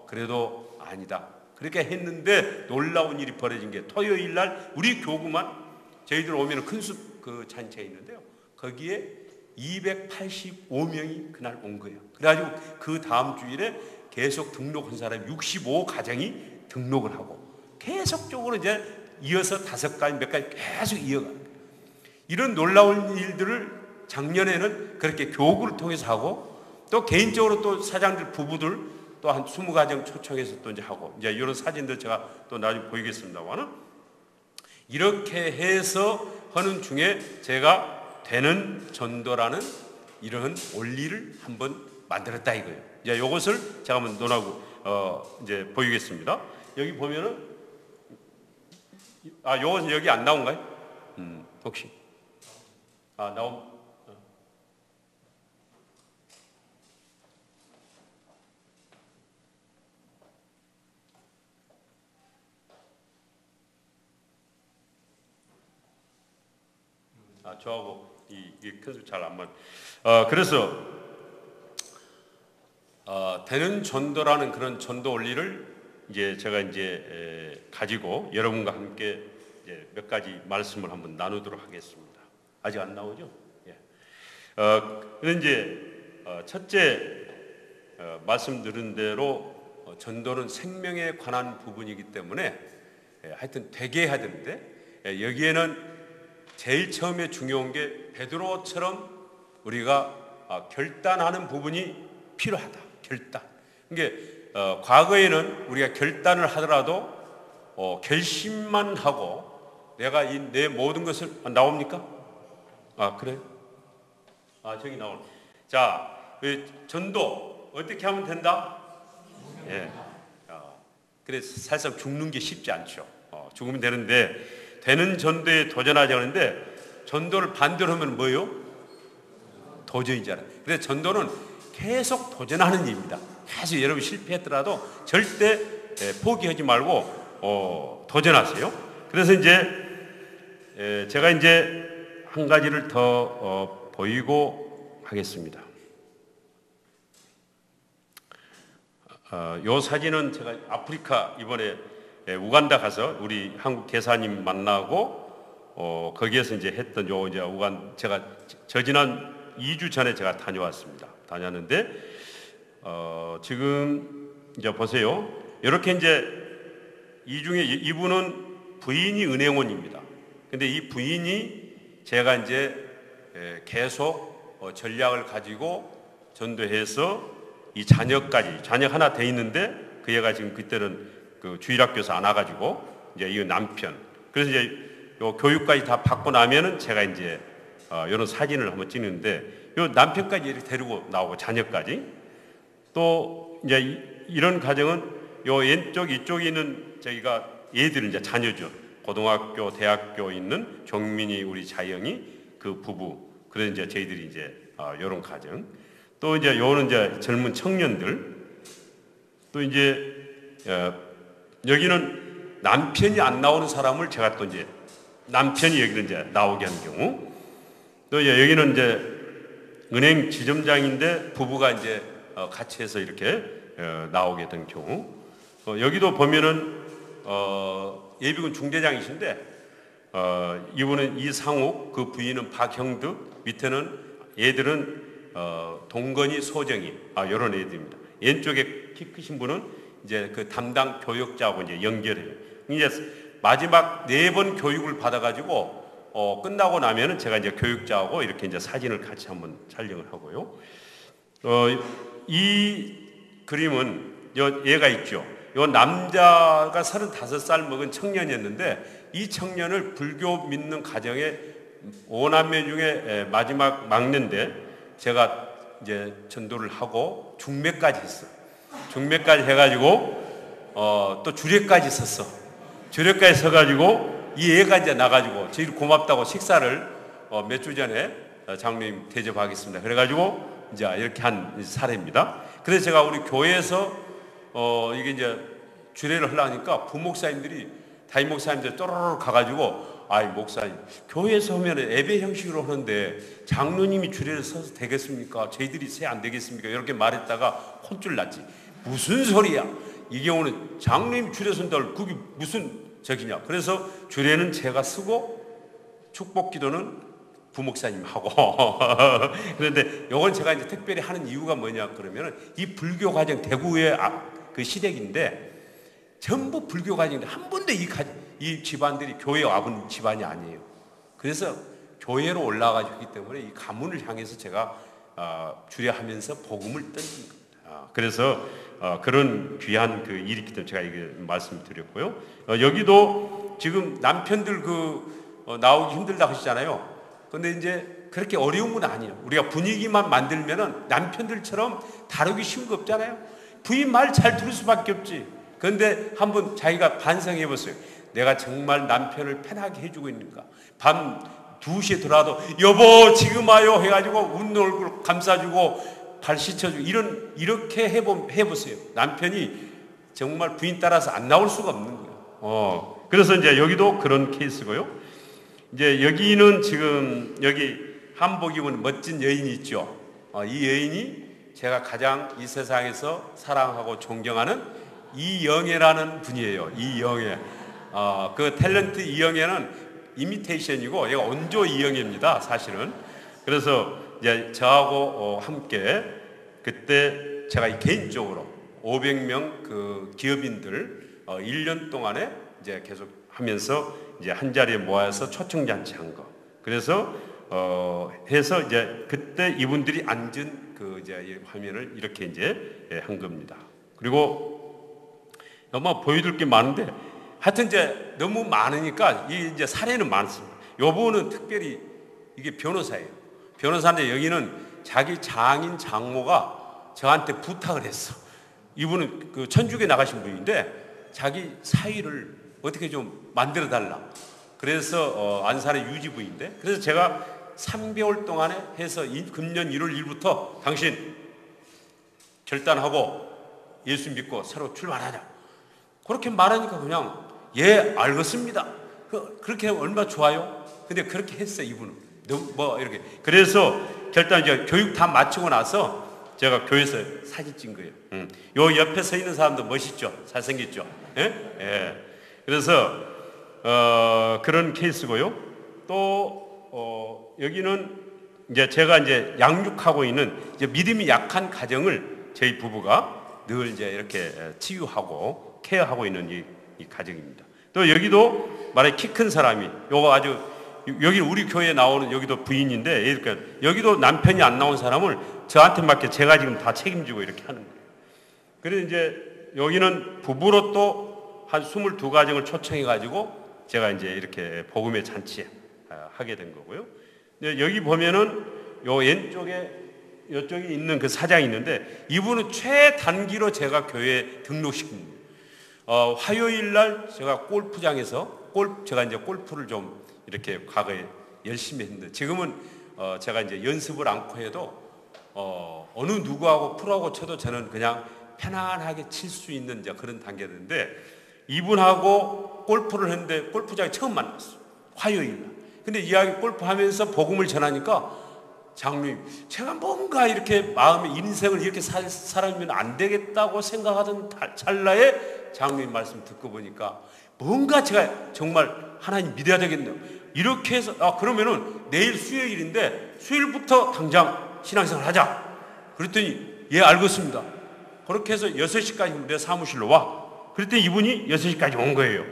그래도 아니다. 그렇게 했는데 놀라운 일이 벌어진 게 토요일 날 우리 교구만 저희들 오면 큰 숲 그 잔치에 있는데요. 거기에 285명이 그날 온 거예요. 그래가지고 그 다음 주일에 계속 등록한 사람이 65가정이 등록을 하고 계속적으로 이제 이어서 5가지 몇 가지 계속 이어가는 거예요. 이런 놀라운 일들을 작년에는 그렇게 교구를 통해서 하고 또 개인적으로 또 사장들 부부들 또 한 20가정 초청해서 또 이제 하고 이제 이런 사진들 제가 또 나중에 보이겠습니다만은 이렇게 해서 하는 중에 제가 되는 전도라는 이런 원리를 한번 만들었다 이거예요. 이제 이것을 제가 한번 논하고 이제 보이겠습니다. 여기 보면은 요것은 여기 안 나온가요? 혹시 나온. 저하고 이 큰 숲 잘 안 맞. 그래서 되는 전도라는 그런 전도 원리를 이제 제가 이제 가지고 여러분과 함께 이제 몇 가지 말씀을 한번 나누도록 하겠습니다. 아직 안 나오죠? 예. 그런데 이제 첫째 말씀 들은 대로 전도는 생명에 관한 부분이기 때문에 하여튼 되게 해야 되는데 여기에는 제일 처음에 중요한 게 베드로처럼 우리가 결단하는 부분이 필요하다. 결단. 그러니까 과거에는 우리가 결단을 하더라도 결심만 하고 내가 내 모든 것을 나옵니까? 그래요? 저기 나오네. 자, 전도 어떻게 하면 된다? 예. 그래서 사실상 죽는 게 쉽지 않죠. 죽으면 되는데 되는 전도에 도전하지 않는데 전도를 반대로 하면 뭐예요? 도전이잖아요. 그래서 전도는 계속 도전하는 일입니다. 계속 여러분 실패했더라도 절대 포기하지 말고 도전하세요. 그래서 이제 제가 이제 한 가지를 더 보이고 하겠습니다. 요 사진은 제가 아프리카 이번에 우간다 가서 우리 한국 대사님 만나고 거기에서 이제 했던 이제 제가 지난 2주 전에 제가 다녀왔는데 지금 이제 보세요. 이렇게 이제 이 중에 이분은 부인이 은행원입니다. 근데 이 부인이 제가 이제 계속 전략을 가지고 전도해서 이 자녀 하나 돼 있는데 그 애가 지금 그때는 그 주일학교에서 안 와가지고 이제 이 남편. 그래서 이제 요 교육까지 다 받고 나면은 제가 이제 이런 사진을 한번 찍는데 요 남편까지 이렇게 데리고 나오고 자녀까지 또 이제 이런 가정은 요 왼쪽 이쪽에 있는 저희가 얘들은 이제 자녀죠. 고등학교, 대학교 있는 종민이 우리 자영이 그 부부. 그래서 이제 저희들이 이제 요런 가정. 또 이제 요는 이제 젊은 청년들. 또 이제 여기는 남편이 안 나오는 사람을 제가 또 이제 남편이 여기를 이제 나오게 하는 경우. 또 이제 여기는 이제 은행 지점장인데 부부가 이제 같이 해서 이렇게 나오게 된 경우. 여기도 보면은 예비군 중대장이신데 이분은 이상욱, 그 부인은 박형득, 밑에는 얘들은 동건이, 소정이, 이런 애들입니다. 왼쪽에 키 크신 분은 이제 그 담당 교육자하고 이제 연결해요. 이제 마지막 4번 교육을 받아가지고 끝나고 나면은 제가 이제 교육자하고 이렇게 이제 사진을 같이 한번 촬영을 하고요. 이 그림은 얘가 있죠. 요 남자가 35살 먹은 청년이었는데 이 청년을 불교 믿는 가정의 5남매 중에 마지막 막내인데 제가 이제 전도를 하고 중매까지 했어. 중매까지 해가지고 또 주례까지 섰어. 주례까지 서가지고 이 애가 이제 나가지고 저희 고맙다고 식사를 몇 주 전에 장로님 대접하겠습니다. 그래가지고 이제 이렇게 한 사례입니다. 그래서 제가 우리 교회에서 이게 이제 주례를 하려니까 부목사님들이 담임 목사님들 또르르 가가지고 아이 목사님 교회에서 하면 예배 형식으로 하는데 장로님이 주례를 서서 되겠습니까? 저희들이 세 안 되겠습니까? 이렇게 말했다가 혼쭐 났지. 무슨 소리야? 이 경우는 장로님 주례 선다를 그게 무슨 적이냐? 그래서 주례는 제가 쓰고 축복기도는 부목사님 하고 그런데 이건 제가 이제 특별히 하는 이유가 뭐냐 그러면은 이 불교 가정 대구의 그 시댁인데 전부 불교 가정인데 한 번도 이 집안들이 교회 와본 집안이 아니에요. 그래서 교회로 올라가기 때문에 이 가문을 향해서 제가 주례하면서 복음을 던진 겁니다. 그래서 그런 귀한 그 일이 있기 때문에 제가 이게 말씀드렸고요. 여기도 지금 남편들 나오기 힘들다 하시잖아요. 근데 이제 그렇게 어려운 건 아니에요. 우리가 분위기만 만들면은 남편들처럼 다루기 쉬운 거 없잖아요. 부인 말 잘 들을 수밖에 없지. 그런데 한번 자기가 반성해 보세요. 내가 정말 남편을 편하게 해주고 있는가. 밤 2시에 들어와도 여보 지금 와요 해가지고 웃는 얼굴 감싸주고 발 씻어주고 이렇게 해보세요. 남편이 정말 부인 따라서 안 나올 수가 없는 거예요. 그래서 이제 여기도 그런 케이스고요. 이제 여기는 지금 여기 한복 입은 멋진 여인이 있죠. 이 여인이 제가 가장 이 세상에서 사랑하고 존경하는 이영애라는 분이에요. 이영애. 그 탤런트 이영애는 이미테이션이고 얘가 원조 이영애입니다. 사실은. 그래서 이제 저하고 함께 그때 제가 개인적으로 500명 그 기업인들 1년 동안에 이제 계속 하면서 이제 한 자리에 모아서 초청잔치 한 거. 그래서 해서 이제 그때 이분들이 앉은 그 이제 화면을 이렇게 이제 한 겁니다. 그리고 아마 보여줄 게 많은데 하여튼 이제 너무 많으니까 이 이제 사례는 많습니다. 요 부분은 특별히 이게 변호사예요. 변호사인데 여기는 자기 장인 장모가 저한테 부탁을 했어. 이분은 그 천주교 나가신 분인데 자기 사위를 어떻게 좀 만들어 달라. 그래서 안산의 유지부인데 그래서 제가 3개월 동안에 해서 금년 1월 1일부터 당신 결단하고 예수 믿고 새로 출발하자. 그렇게 말하니까 그냥 예 알겠습니다. 그렇게 하면 얼마나 좋아요. 근데 그렇게 했어 이분은. 뭐 이렇게 그래서 결단 이제 교육 다 마치고 나서 제가 교회에서 사진 찍은 거예요. 요 옆에 서 있는 사람도 멋있죠. 잘생겼죠. 예? 예. 그래서 그런 케이스고요. 또 여기는 이제 제가 이제 양육하고 있는 이제 믿음이 약한 가정을 저희 부부가 늘 이제 이렇게 치유하고 케어하고 있는 이 가정입니다. 또 여기도 말해 키 큰 사람이 요거 아주 여기 우리 교회에 나오는 여기도 부인인데 그러니까 여기도 남편이 안 나온 사람을 저한테 맡겨 제가 지금 다 책임지고 이렇게 하는 거예요. 그래서 이제 여기는 부부로 또 한 22가정을 초청해가지고 제가 이제 이렇게 복음의 잔치 하게 된 거고요. 여기 보면은 요 왼쪽에 이쪽에 있는 그 사장이 있는데 이분은 최단기로 제가 교회에 등록시킵니다. 화요일 날 제가 골프장에서 제가 이제 골프를 좀 이렇게 과거에 열심히 했는데 지금은 제가 이제 연습을 않고 해도 어느 누구하고 프로하고 쳐도 저는 그냥 편안하게 칠 수 있는 이제 그런 단계였는데 이분하고 골프를 했는데 골프장에 처음 만났어요. 화요일 날. 근데 이야기 골프하면서 복음을 전하니까 장로님, 제가 뭔가 이렇게 마음의 인생을 이렇게 살아면 안 되겠다고 생각하던 찰나에 장로님 말씀 듣고 보니까 뭔가 제가 정말 하나님 믿어야 되겠네요. 이렇게 해서 그러면은 내일 수요일인데 수요일부터 당장 신앙생활 하자. 그랬더니 예 알겠습니다. 그렇게 해서 6시까지 내 사무실로 와. 그랬더니 이분이 6시까지 온 거예요.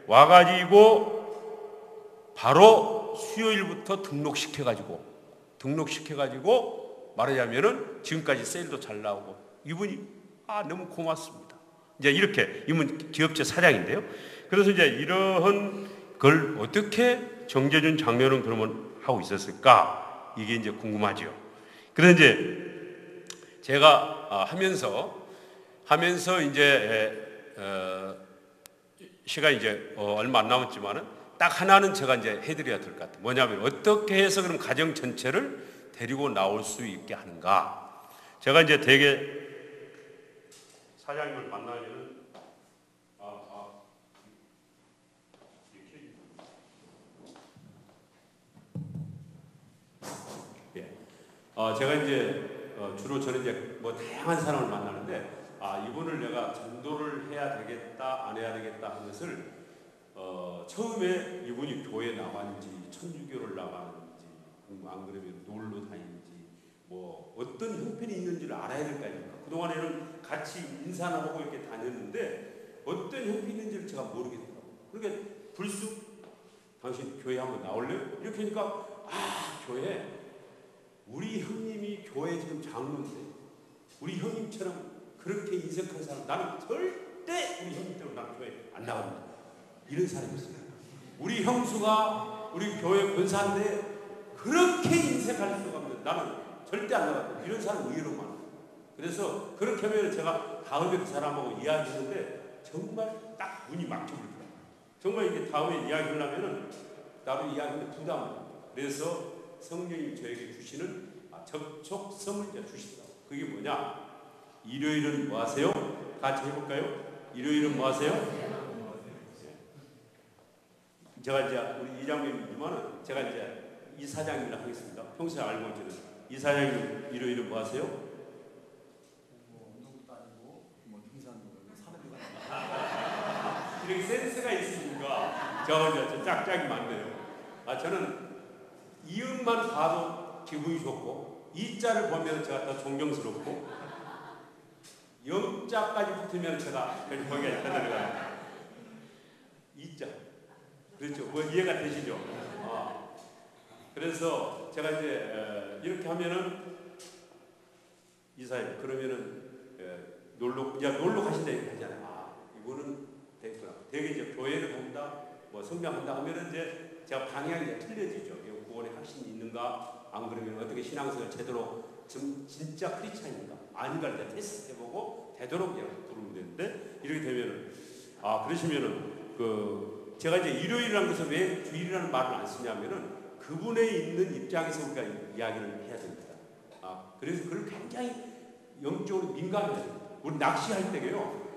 와가지고 바로 수요일부터 등록시켜가지고 말하자면은 지금까지 세일도 잘 나오고 이분이 너무 고맙습니다. 이제 이렇게 이분 기업체 사장인데요. 그래서 이제 이런 걸 어떻게 정재준 장로는 그러면 하고 있었을까? 이게 이제 궁금하죠. 그래서 이제 제가 하면서 이제 시간이 이제 얼마 안 남았지만은 딱 하나는 제가 이제 해드려야 될 것 같아요. 뭐냐면 어떻게 해서 그럼 가정 전체를 데리고 나올 수 있게 하는가? 제가 이제 되게 사장님을 만나면은 제가 이제 주로 저는 이제 뭐 다양한 사람을 만나는데 이분을 내가 전도를 해야 되겠다 안 해야 되겠다 하는 것을 처음에 이분이 교회 나왔는지 천주교를 나왔는지 안 그러면 놀러 다니는지 뭐 어떤 형편이 있는지를 알아야 될 거 아닙니까? 그동안에는 같이 인사나 하고 이렇게 다녔는데 어떤 형편이 있는지를 제가 모르겠더라고요. 그러니까 불쑥 당신 교회 한번 나올래요? 이렇게 하니까 교회 우리 형님이 교회 지금 장로인데 우리 형님처럼 그렇게 인색한 사람 나는 절대 우리 형님 때문에 나는 교회 안 나갑니다. 이런 사람이었어요. 우리 형수가 우리 교회 권사인데 그렇게 인색할 수가 없는 나는 절대 안 나갑니다. 이런 사람 의외로 많아요. 그래서 그렇게 하면 제가 다음에 그 사람하고 이야기했는데 정말 딱 문이 막혀버리더라고요. 정말 이게 다음에 이야기를 하면은 나도 이야기하는데 부담을 합니다. 그래서 성령이 저에게 주시는 접촉성을 주시더라고요. 그게 뭐냐? 일요일은 뭐 하세요? 같이 해볼까요? 일요일은 뭐 하세요? 제가 이제 우리 이장님이지만은 제가 이제 이사장님이라 하겠습니다. 평소에 알고 있는 이사장님 일요일은 뭐 하세요? 뭐 운동도 아니고 뭐 등산도 사는 이렇게 센스가 있으니까 저 짝짝이 많네요. 저는 이음만 봐도 기분이 좋고 이자를 보면 제가 더 존경스럽고 영자까지 붙으면 제가 거기가 들어가요. 이자. 그렇죠. 뭐 이해가 되시죠? 그래서 제가 이제 이렇게 하면은 이사님 그러면은 놀러 가신다 이렇게 하잖아요. 이거는 됐구나. 되게 이제 교회를 본다, 뭐 성장한다 하면은 이제 제가 방향이 이제 틀려지죠. 구원의 확신이 있는가, 안 그러면 어떻게 신앙생활 제대로 진짜 크리스찬인가, 아닌가를 이제 테스트해보고 되도록 그냥 부르면 되는데 이렇게 되면은 그러시면은 제가 이제 일요일이라는 것을 왜 주일이라는 말을 안 쓰냐면은 그분에 있는 입장에서 우리가 이야기를 해야 됩니다. 그래서 그걸 굉장히 영적으로 민감해야 됩니다. 우리 낚시할 때게요.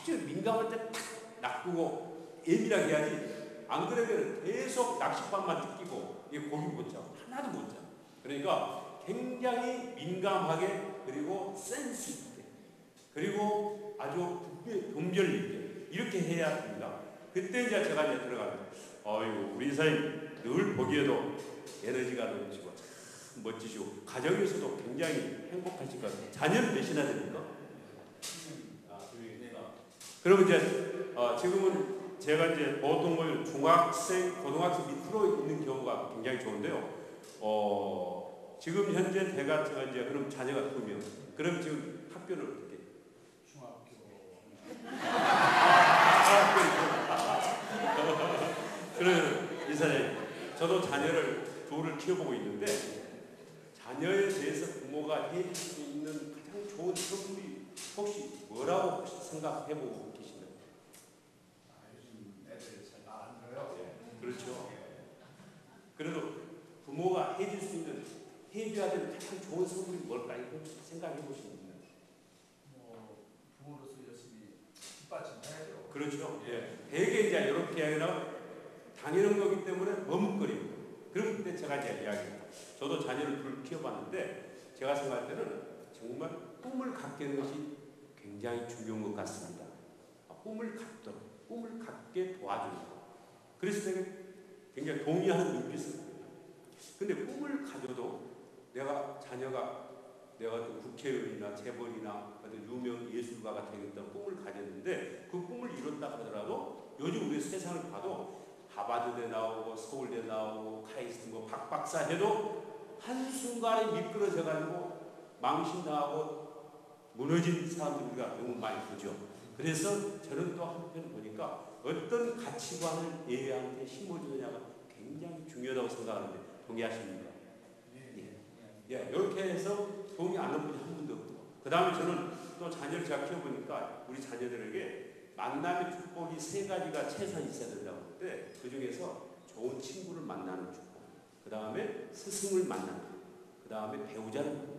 아주 민감할 때 탁 낚고 예민하게 해야지. 안 그러면 계속 낚싯밥만 뜯기고 고기 못 잡고 하나도 못 잡고. 그러니까 굉장히 민감하게 그리고 센스 있게 그리고 아주 분별 있게 이렇게 해야 됩니다. 그때 이제 제가 이제 들어가면 우리 이사님 늘 보기에도 에너지가 넘치고 참 멋지시고 가정에서도 굉장히 행복하실 것 같아요. 자녀는 몇이나 됩니까? 그러면 이제 지금은 제가 이제 보통 뭐 중학생, 고등학생 밑으로 있는 경우가 굉장히 좋은데요. 지금 현재 제가 이제 그럼 자녀가 2명. 그럼 지금 학교를 어떻게? 저도 자녀를 둘을 키워보고 있는데 자녀에 대해서 부모가 해줄 수 있는 가장 좋은 선물이 혹시 뭐라고 혹시 생각해보고 계시나요? 요즘 애들 잘 말 안 들어요. 네, 그렇죠. 그래도 부모가 해줄 수 있는, 해줘야 되는 가장 좋은 선물이 뭘까요? 혹시 생각해보시면 뭐 부모로서 열심히 뒷받침해야죠. 그렇죠. 예. 되게 이제 이렇게 하면 당연한 거기 때문에 머뭇거립니다. 그럴 때 제가 이제 이야기합니다. 저도 자녀를 둘 키워봤는데 제가 생각할 때는 정말 꿈을 갖게 하는 것이 굉장히 중요한 것 같습니다. 꿈을 갖도록, 꿈을 갖게 도와주는 것. 그래서 내가 굉장히 동의하는 눈빛을 보여요. 근데 꿈을 가져도 내가 자녀가 내가 어떤 국회의원이나 재벌이나 어떤 유명 예술가가 되겠다는 꿈을 가졌는데 그 꿈을 이뤘다 하더라도 요즘 우리 세상을 봐도 하버드대 나오고 서울대 나오고 카이스트 뭐 박박사 해도 한순간에 미끄러져 가지고 망신당하고 무너진 사람들 우리가 너무 많이 보죠. 그래서 저는 또 한편 보니까 어떤 가치관을 애한테 심어주느냐가 굉장히 중요하다고 생각하는데 동의하십니까? 예, 이렇게 해서 동의 안 하는 분이 한 분도 없고 그 다음에 저는 또 자녀를 제가 키워보니까 우리 자녀들에게 만남의 축복이 세 가지가 최소한 있어야 된다고 하는데 그 중에서 좋은 친구를 만나는 축복, 그 다음에 스승을 만나는, 그 다음에 배우자를 만나는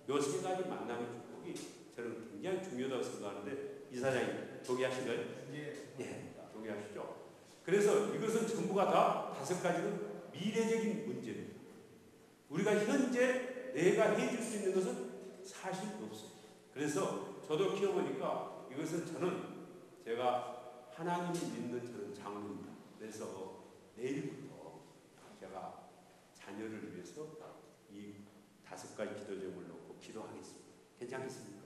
이 세 가지 만남의 축복이 저는 굉장히 중요하다고 생각하는데 이사장님 동의하신가요? 예, 동의하시죠? 그래서 이것은 전부가 다 다섯 가지는 미래적인 문제입니다. 우리가 현재 내가 해줄 수 있는 것은 사실 없어요. 그래서 저도 키워보니까 이것은 저는 제가 하나님을 믿는 저는 장로입니다. 그래서 내일부터 제가 자녀를 위해서 이 다섯 가지 기도 제목을 놓고 기도하겠습니다. 괜찮겠습니까?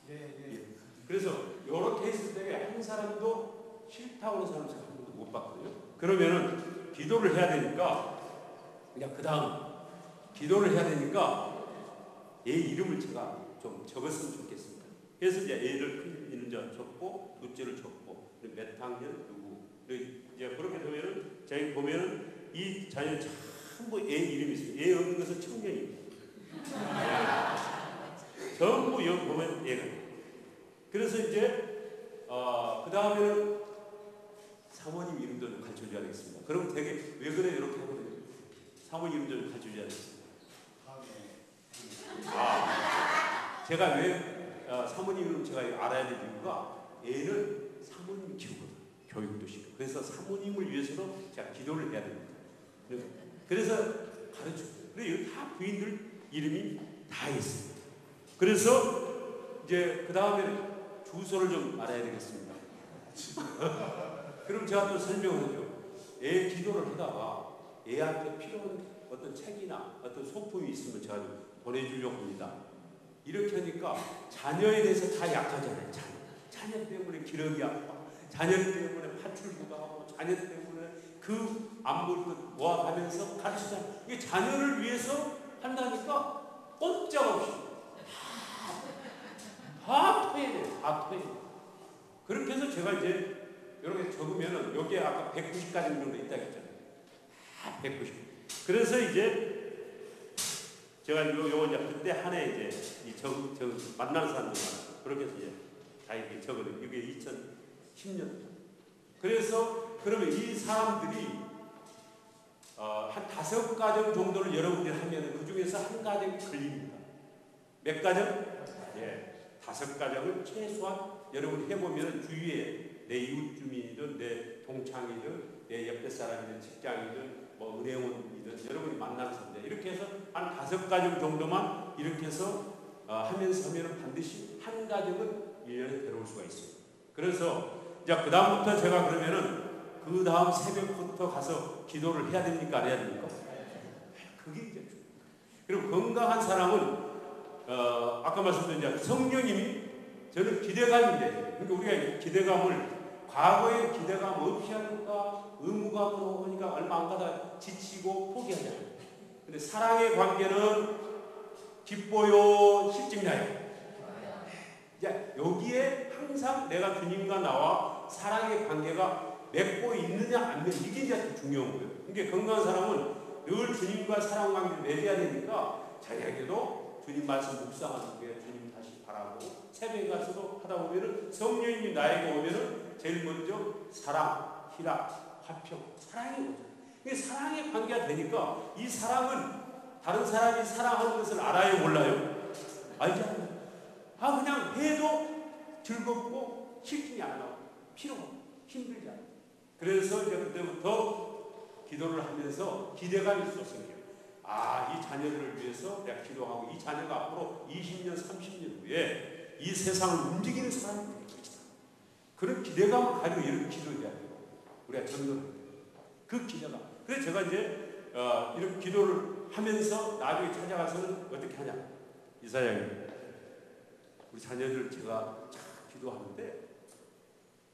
예. 그래서 이렇게 했을 때 한 사람도 싫다고 하는 사람 제가 한 번도 못 봤거든요. 그러면은 기도를 해야 되니까 그냥 그 다음 기도를 해야 되니까 얘 이름을 제가 좀 적었으면 좋겠습니다. 그래서 이제 애를 큰 이름 적고 둘째를 적고 몇 학년 누구 이제 그렇게 되면은 저희 보면은 이 자녀 전부 애 이름이 있어요. 애 없는 것은 청년입니다. 전부 여기 보면 애가. 그래서 이제 그 다음에는 사모님 이름도 좀 가르쳐줘야 되겠습니다. 그러면 되게 왜 그래 이렇게 하거든요. 사모님 이름 좀 가르쳐줘야 되겠습니다. 제가 왜 사모님 이름 제가 알아야 될 이유가 애는 사모님이 키우거든. 교육도 시키고. 그래서 사모님을 위해서도 제가 기도를 해야 됩니다. 그래서 가르쳐줘요. 그리고 다 부인들 이름이 다 있어요. 그래서 이제 그 다음에는 주소를 좀 알아야 되겠습니다. 그럼 제가 또 설명을 해줘. 애 기도를 하다가 애한테 필요한 어떤 책이나 어떤 소품이 있으면 제가 좀 보내주려고 합니다. 이렇게 하니까 자녀에 대해서 다 약하잖아요. 자녀 때문에 기력이 아파. 자녀 때문에 파출부가 하고 자녀 때문에 그 안볼 것 모아가면서 가르치잖아요. 이게 자녀를 위해서 한다니까 꼼짝없이 다 토해내요. 다 토해내요. 그렇게 해서 제가 이제 이렇게 적으면은 여기에 아까 190가지 정도 있다고 했잖아요. 다 190. 그래서 이제 제가 요거 이제 그때 한 해 이제 이 만나는 사람들 많아요. 그렇게 해서 이제 다 이렇게 적어요. 이게 2010년. 그래서 그러면 이 사람들이 한 5가정 정도를 여러분들이 하면 그 중에서 한 가정이 걸립니다. 몇 가정? 예. 5가정을 최소한 여러분이 해보면 주위에 내 이웃 주민이든 내 동창이든 내 옆에 사람이든 직장이든 뭐 은행원이든 여러분이 만나는 사람들 이렇게 해서 한 5가정 정도만 이렇게 해서 하면서 하면 반드시 한 가정은 1년에 데려올 수가 있어요. 그래서 이제 그 다음부터 제가 그러면은 그 다음 새벽부터 가서 기도를 해야 됩니까? 안 해야 됩니까? 그게 이제 그리고 건강한 사람은 아까 말씀드린 이제 성령님이 저는 기대감인데 그러니까 우리가 기대감을 과거에 기대감 없이 하니까 의무감으로 하니까 얼마 안 가다 지치고 포기하잖아요. 근데 사랑의 관계는 기뻐요, 실증 나요. 이제 여기에 항상 내가 주님과 나와 사랑의 관계가 맺고 있느냐 안 맺느냐 이게 이제 중요한 거예요. 그러니까 건강한 사람은 늘 주님과 사랑 관계를 맺어야 되니까 저녁에도 주님 말씀 묵상하는 게 주님 다시 바라고 새벽에 가서도 하다 보면은 성령님이 나에게 오면은 제일 먼저 사랑, 희락, 화평, 사랑이 오죠. 이게 사랑의 관계가 되니까 이 사랑은 다른 사람이 사랑하는 것을 알아요, 몰라요? 알지 않아요? 그냥 해도 즐겁고 실증이 안 나고 필요가 힘들지 않아요. 그래서 이제 그때부터 기도를 하면서 기대감이 쏟생겨요. 이 자녀를 위해서 내가 기도하고 이 자녀가 앞으로 20년, 30년 후에 이 세상을 움직이는 사람이 될 것이다. 그런 기대감을 가지고 이렇게 기도해야 돼요. 우리가 전도를 해야 돼요. 그 기대감. 그래서 제가 이제 이렇게 기도를 하면서 나중에 찾아가서는 어떻게 하냐. 이사장님, 우리 자녀들 제가 기도하는데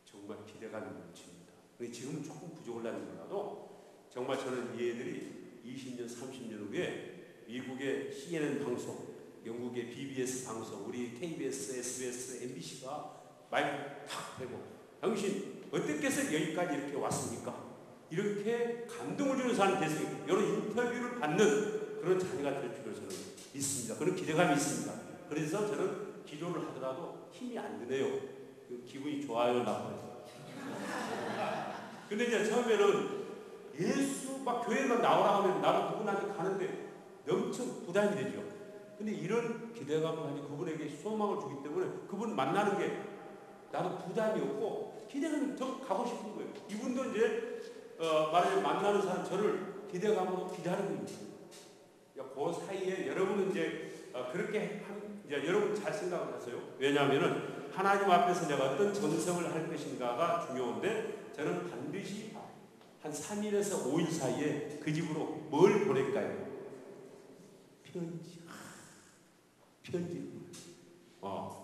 정말 기대감이 넘칩니다. 근데 지금은 조금 부족하려는 몰라도 정말 저는 이 애들이 20년, 30년 후에 미국의 CNN 방송, 영국의 BBS 방송, 우리 KBS, SBS, MBC가 마이크 탁 대고 당신 어떻게 해서 여기까지 이렇게 왔습니까? 이렇게 감동을 주는 사람이 됐어요. 이런 인터뷰를 받는 그런 자녀가 될 줄을 저는 믿습니다. 그런 기대감이 있습니다. 그래서 저는 기도를 하더라도 힘이 안 드네요. 기분이 좋아요, 나빠요. 근데 이제 처음에는 예수 막 교회만 나오라 하면 나도 그분한테 가는데 엄청 부담이 되죠. 근데 이런 기대감을 가지고 그분에게 소망을 주기 때문에 그분 만나는 게 나도 부담이 없고 기대감이 더 가고 싶은 거예요. 이분도 이제 말하자면 만나는 사람 저를 기대감으로 기다리고 있는 거예요. 그 사이에 여러분은 이제 그렇게 이제 여러분 잘 생각을 하세요. 왜냐하면은 하나님 앞에서 내가 어떤 전성을 할 것인가가 중요한데 저는 반드시 한 3일에서 5일 사이에 그 집으로 뭘 보낼까요? 편지.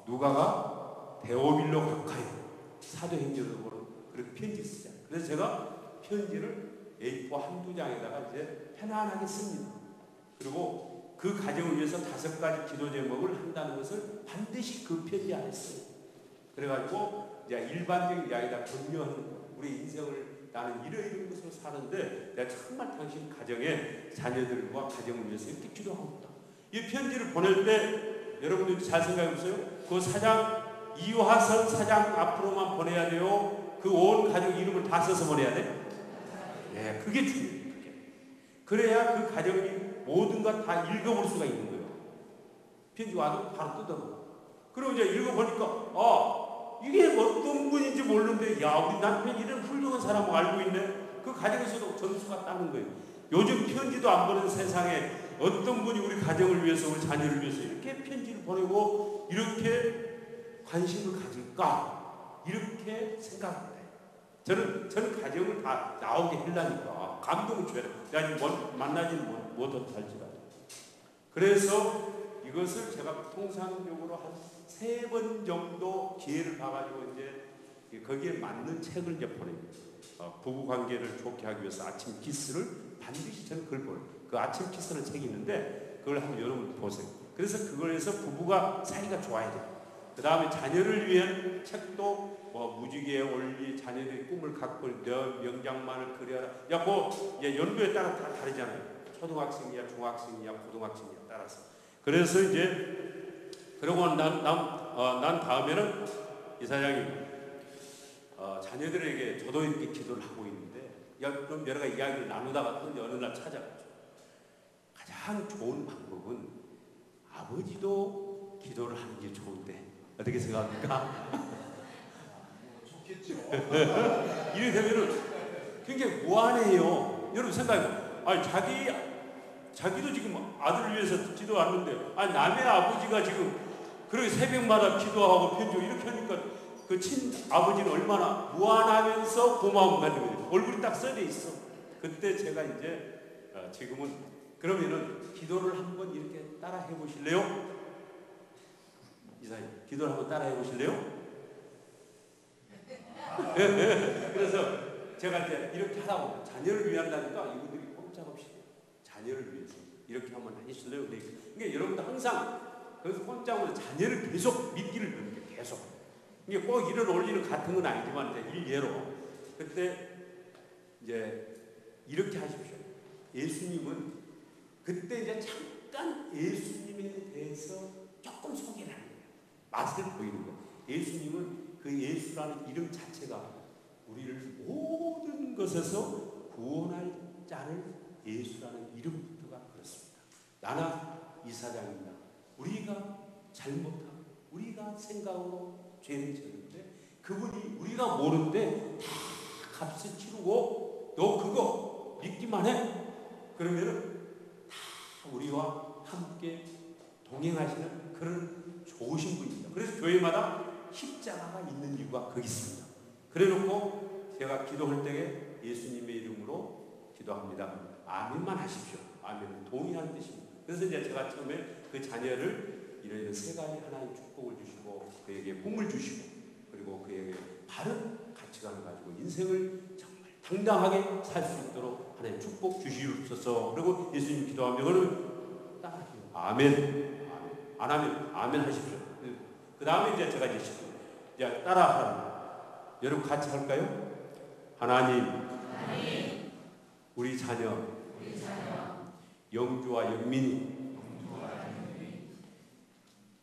누가가 데오빌로 가까이 사도행전으로 그렇게 편지 쓰잖아요. 그래서 제가 편지를 A4 한두 장에다가 이제 편안하게 씁니다. 그리고 그 가정을 위해서 5가지 기도 제목을 한다는 것을 반드시 그 편지 안에 써요. 그래가지고 이제 일반적인 이야기다 격려하는 우리 인생을 나는 이런 것으로 사는데 내가 정말 당신 가정의 자녀들과 가정을 위해서 이렇게 기도하고 있다. 이 편지를 보낼 때 여러분들 잘 생각해 보세요. 그 사장 이화선 사장 앞으로만 보내야 돼요. 그 온 가족 이름을 다 써서 보내야 돼. 네, 그게 중요해요. 그래야 그 가정이 모든 것 다 읽어볼 수가 있는 거예요. 편지 와도 바로 뜯어보고. 그리고 이제 읽어보니까 이게 어떤 분인지 모르는데 우리 남편이 이런 훌륭한 사람을 알고 있네. 그 가정에서도 점수가 따는 거예요. 요즘 편지도 안 보는 세상에 어떤 분이 우리 가정을 위해서 우리 자녀를 위해서 이렇게 편지를 보내고 이렇게 관심을 가질까 이렇게 생각합니다. 저는 가정을 다 나오게 하려니까 감동을 줘야 돼. 내가 만나지는 못할지라도. 그래서 이것을 제가 통상적으로 한 3번 정도 기회를 봐가지고 이제 거기에 맞는 책을 이제 보냅니다. 부부 관계를 좋게 하기 위해서 아침 키스를 반드시 저는 그걸 보여요. 그 아침 키스라는 책이 있는데 그걸 한번 여러분 보세요. 그래서 그거에서 부부가 사이가 좋아야 돼요. 그 다음에 자녀를 위한 책도 무지개의 원리, 자녀들의 꿈을 갖고 명장만을 그려라. 연도에 따라 다 다르잖아요. 초등학생이야, 중학생이야, 고등학생이야 따라서. 그래서 이제 그러고 난 다음에는 이사장이 자녀들에게 저도 이렇게 기도를 하고 있는데 좀 여러 가지 이야기를 나누다가 어느 날 찾아갔죠. 가장 좋은 방법은 아버지도 기도를 하는 게 좋은데 어떻게 생각합니까? 좋겠죠. 이렇게 되면은 굉장히 무한해요. 여러분 생각해봐요. 자기도 지금 아들을 위해서 기도하는데 남의 아버지가 지금 그렇게 새벽마다 기도하고 편지하고 이렇게 하니까 그 친아버지는 얼마나 무한하면서 고마움 가지고 있어요. 얼굴이 딱 써져 있어. 그때 제가 이제 지금은 그러면은 기도를 한번 이렇게 따라 해보실래요? 이사님 기도를 한번 따라 해보실래요? 그래서 제가 이제 이렇게 하라고 자녀를 위한다니까 이분들이 꼼짝없이 자녀를 위해서 이렇게 한번 하실래요? 그러니까 여러분도 항상 그래서 꼼짝으로 자녀를 계속 믿기를 배우는 게 계속. 이게 꼭 이런 원리는 같은 건 아니지만 이제 일례로 그때 이제 이렇게 하십시오. 예수님은 그때 이제 잠깐 예수님에 대해서 조금 소개를 하는 거예요. 맛을 보이는 거예요. 예수님은 그 예수라는 이름 자체가 우리를 모든 것에서 구원할 자를 예수라는 이름부터가 그렇습니다. 나나 이사장입니다. 우리가 잘못하고 우리가 생각으로 죄를 지었는데 그분이 우리가 모르는데 다 값을 치르고 너 그거 믿기만 해. 그러면은 다 우리와 함께 동행하시는 그런 좋으신 분입니다. 그래서 교회마다 십자가가 있는 이유가 거기 있습니다. 그래 놓고 제가 기도할 때에 예수님의 이름으로 기도합니다. 아멘만 하십시오. 아멘은 동의하는 뜻입니다. 그래서 이제 제가 처음에 그 자녀를 이런 세 가지 하나님 축복을 주시고 그에게 꿈을 주시고 그리고 그에게 바른 가치관을 가지고 인생을 정말 당당하게 살 수 있도록 하나님 축복 주시옵소서. 그리고 예수님 기도하면 그러면 따라하세요. 아멘. 아멘. 안 하면 아멘 하십시오. 그 다음에 이제 제가 이제 따라하는 여러분 같이 할까요? 하나님, 우리 자녀, 영주와 영민이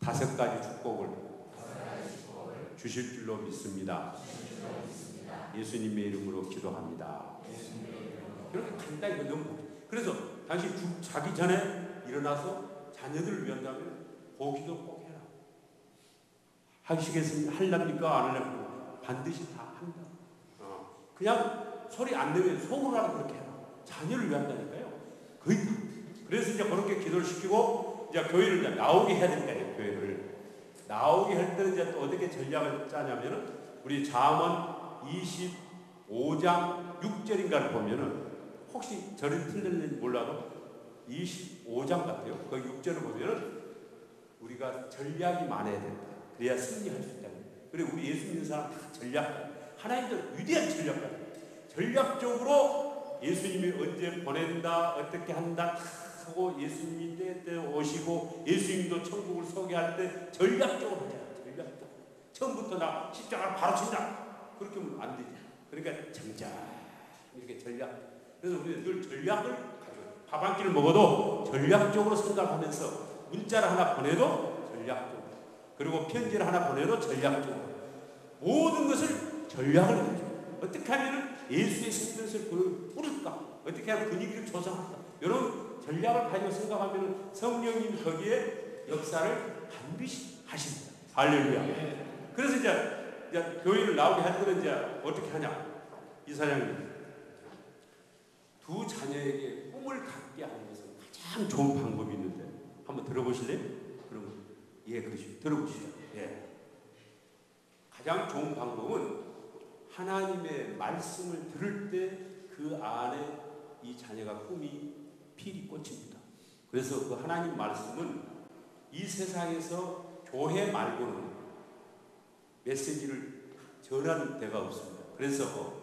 다섯 가지 축복을 주실 줄로 믿습니다. 예수님의 이름으로 기도합니다. 이렇게 간단히 너무 그래서 당신 자기 전에 일어나서 자녀들을 위한다면 고기도 꼭 해라. 하시겠습니까? 할랍니까? 안 할랍니까? 반드시 다 한다. 그냥 소리 안 내면 속으로라도 그렇게 해라. 자녀를 위한다니까요. 거의 다. 그래서 이제 그렇게 기도를 시키고 이제 교회를 이제 나오게 해야 된다요. 교회를 나오게 할 때는 이제 또 어떻게 전략을 짜냐면은 우리 잠언 25장 6절인가를 보면은 혹시 저를 틀렸는지 몰라도 25장 같아요. 그 6절을 보면은 우리가 전략이 많아야 된다. 그래야 승리할 수 있다. 그리고 우리 예수 믿는 사람 다 전략가. 하나님도 위대한 전략가. 전략적으로 예수님이 언제 보낸다, 어떻게 한다 하고 예수님이 때 오시고 예수님도 천국을 소개할 때 전략적으로 하잖아. 전략적으로. 처음부터 나 십자가를 바로 친다. 그렇게 하면 안 되지. 그러니까 점자 이렇게 전략. 그래서 우리는 늘 전략을 가져요. 밥 한 끼를 먹어도 전략적으로 생각하면서 문자를 하나 보내도 전략적으로 그리고 편지를 하나 보내도 전략적으로 모든 것을 전략을 가져요. 어떻게 하면 예수의 생명을 뿌릴까? 어떻게 하면 분위기를 조성할까? 이런 전략을 가지고 생각하면 성령님 거기에 역사를 반드시 하십니다. 할렐루야. 그래서 이제 교회를 나오게 할 때는 이제 어떻게 하냐? 이사장님 두 자녀에게 꿈을 갖게 하는 것은 가장 좋은 방법이 있는데 한번 들어보실래요? 그럼 그러시죠. 들어보시죠. 예. 가장 좋은 방법은 하나님의 말씀을 들을 때 그 안에 이 자녀가 꿈이 필이 꽂힙니다. 그래서 그 하나님 말씀은 이 세상에서 교회 말고는 메시지를 전하는 데가 없습니다. 그래서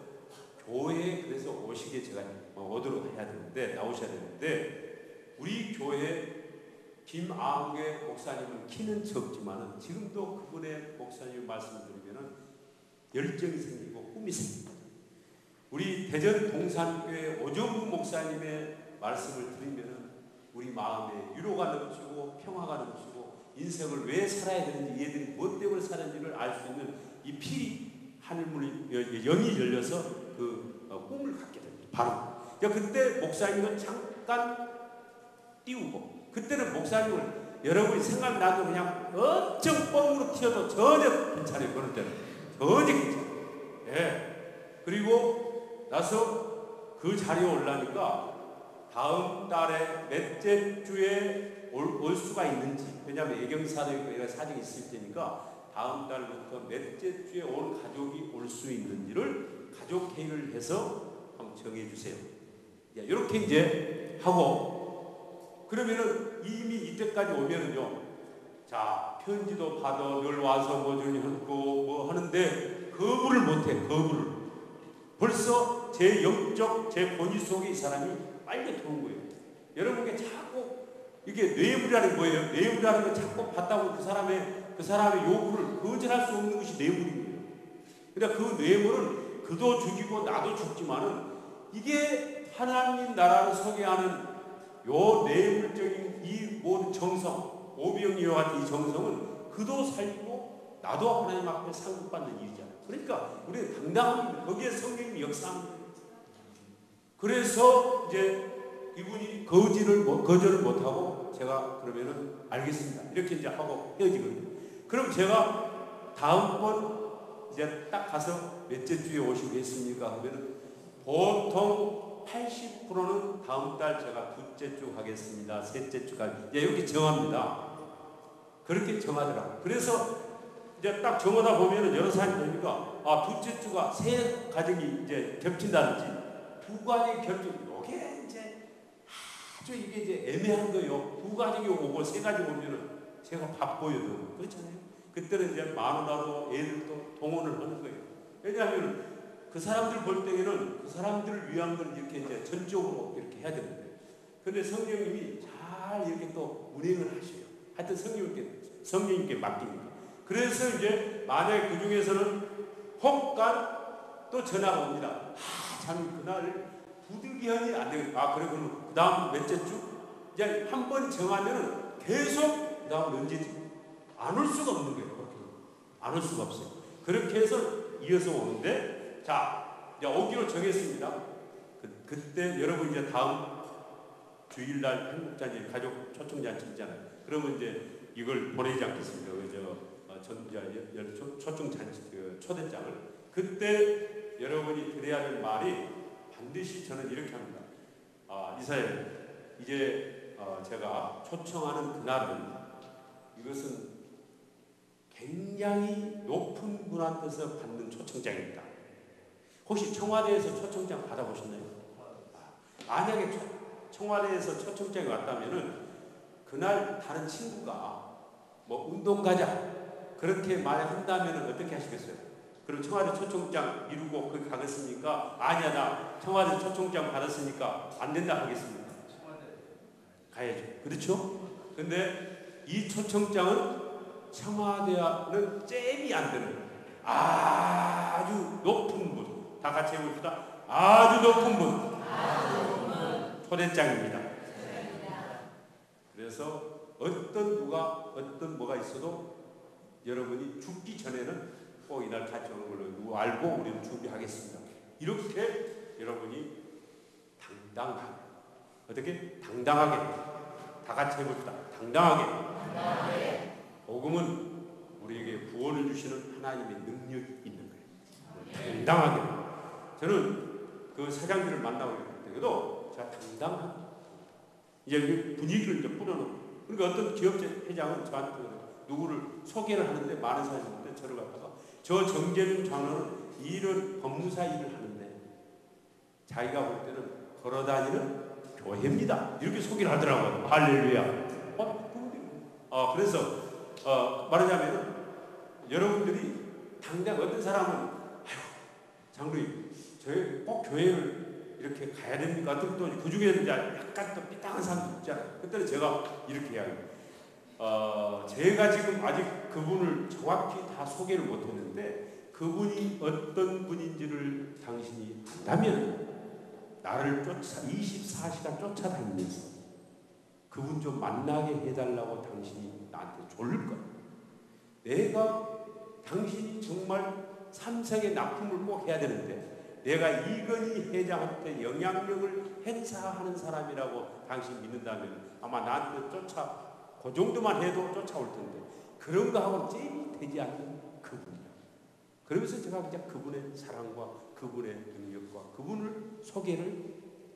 교회에 그래서 오시게 제가 오도록 해야 되는데 나오셔야 되는데 우리 교회 김아웅의 목사님은 키는 적지만은 지금도 그분의 목사님 말씀을 들으면은 열정이 생기고 꿈이 생깁니다. 우리 대전 동산교회 오정부 목사님의 말씀을 들으면은 우리 마음에 위로가 넘치고 평화가 넘치고 인생을 왜 살아야 되는지 얘들이 무엇 때문에 사는지를 알 수 있는 이 필이 하늘문이 영이 열려서 그 꿈을 갖게 됩니다. 바로 그때 목사님은 잠깐 띄우고 그때는 목사님을 여러분이 생각나도 그냥 엄청 뻥으로 튀어도 전혀 괜찮아요. 그럴 때는 전혀 괜찮아요. 예. 그리고 나서 그 자리에 올라니까 다음 달에 몇째 주에 올 수가 있는지 왜냐하면 예경사도 있고 얘가 사정이 있을 테니까 다음 달부터 몇째 주에 올 가족이 올 수 있는지를 가족 회의를 해서 한번 정해 주세요. 이렇게 이제 하고 그러면은 이미 이때까지 오면은요. 자 편지도 받아 늘 와서 뭐 하고 뭐 하는데 거부를 못해. 거부를. 벌써 제 영적 제 본의 속에 이 사람이 빨리 들어온 거예요. 여러분께 자꾸 이게 뇌물이라는 거예요. 뇌물이라는 거 자꾸 받다고 그 사람의 요구를 거절할 수 없는 것이 뇌물인 거예요. 그러니까 그 뇌물은 그도 죽이고 나도 죽지만은 이게 하나님 나라를 소개하는 요 내물적인 이 모든 정성, 오병이와 같은 이 정성은 그도 살리고 나도 하나님 앞에 상급받는 일이잖아요. 그러니까 우리는 당당합니다. 거기에 성령님이 역사하는 거예요. 그래서 이제 이분이 거절을 못하고 제가 그러면은 알겠습니다. 이렇게 이제 하고 헤어지거든요. 그럼 제가 다음번 이제 딱 가서 몇째 주에 오시겠습니까? 하면은 보통 80%는 다음 달 제가 둘째 주 가겠습니다. 셋째 주까지. 이제 이렇게 정합니다. 그렇게 정하더라고요. 그래서 이제 딱 정하다 보면은 여러 사람이 되니까 둘째 주가 세 가정이 이제 겹친다든지 두 가정이 이게 이제 아주 이게 이제 애매한 거예요. 두 가정이 오고 세 가지 오면은 제가 바빠요. 그렇잖아요. 그때는 이제 마누라도 애들도 동원을 하는 거예요. 왜냐하면 그 사람들 볼 때에는 그 사람들을 위한 걸 이렇게 이제 전적으로 이렇게 해야 되는데, 근데 성령님이 잘 이렇게 또 운행을 하셔요. 하여튼 성령님께 맡기니까. 그래서 이제 만약에 그 중에서는 혹간 또 전화가 옵니다. 참 그날 부득이하니 안 되겠다. 그래 그럼 그 다음 몇째 주? 이제 한 번 정하면은 계속 그 다음 언제지? 안 올 수가 없는 거예요. 그렇게 안 올 수가 없어요. 그렇게 해서 이어서 오는데, 자 이제 오기로 정했습니다. 그때 여러분 이제 다음 주일날 한국잔치 가족 초청잔치 있잖아요. 그러면 이제 이걸 보내지 않겠습니까? 초청잔치 초대장을. 그때 여러분이 드려야 할 말이 반드시 저는 이렇게 합니다. 이사님, 이제 제가 초청하는 그날은 이것은 굉장히 높은 분한테서 받는 초청장입니다. 혹시 청와대에서 초청장 받아보셨나요? 만약에 청와대에서 초청장이 왔다면은 그날 다른 친구가 뭐 운동 가자 그렇게 말한다면은 어떻게 하시겠어요? 그럼 청와대 초청장 미루고 거기 가겠습니까? 아니야, 나 청와대 초청장 받았으니까 안 된다 하겠습니까? 가야죠. 그렇죠? 근데 이 초청장은 청와대와는 잽이 안 되는 아주 높은 분, 다 같이 해봅시다. 아주 높은 분, 초대장입니다. 그래서 어떤 뭐가 있어도 여러분이 죽기 전에는 꼭 이날 같이 오는 걸로 알고 우리는 준비하겠습니다. 이렇게 여러분이 당당하게 다 같이 해봅시다. 당당하게. 복음은 우리에게 구원을 주시는 하나님의 능력이 있는 거예요. 당당하게. 저는 그 사장들을 만나고 있을 때도 제가 당당하게 이제 분위기를 이제 뿌려놓고, 그러니까 어떤 기업체 회장은 저한테 누구를 소개를 하는데 많은 사람이 있는데 저를 갖다가 저 정재준 장로는 이런 법무사 일을 하는데 자기가 볼 때는 걸어다니는 교회입니다. 이렇게 소개를 하더라고요. 할렐루야. 그래서 말하자면 여러분들이 당장 어떤 사람은 장로님 저희 꼭 교회를 이렇게 가야 됩니까? 또 그 중에 이제 약간 또 삐딱한 사람도 있잖아요. 그때는 제가 이렇게 이야기해요. 제가 지금 아직 그분을 정확히 다 소개를 못했는데 그분이 어떤 분인지를 당신이 안다면 나를 24시간 쫓아다니면서 그분 좀 만나게 해달라고 당신이 나한테 졸릴 거야. 내가 당신이 정말 삼색의 납품을 꼭 해야 되는데 내가 이건희 회장한테 영향력을 행사하는 사람이라고 당신 믿는다면 아마 나한테 그 정도만 해도 쫓아올 텐데 그런 거하고는 잽이 되지 않는 그분이야. 그러면서 제가 그냥 그분의 사랑과 그분의 능력과 그분을 소개를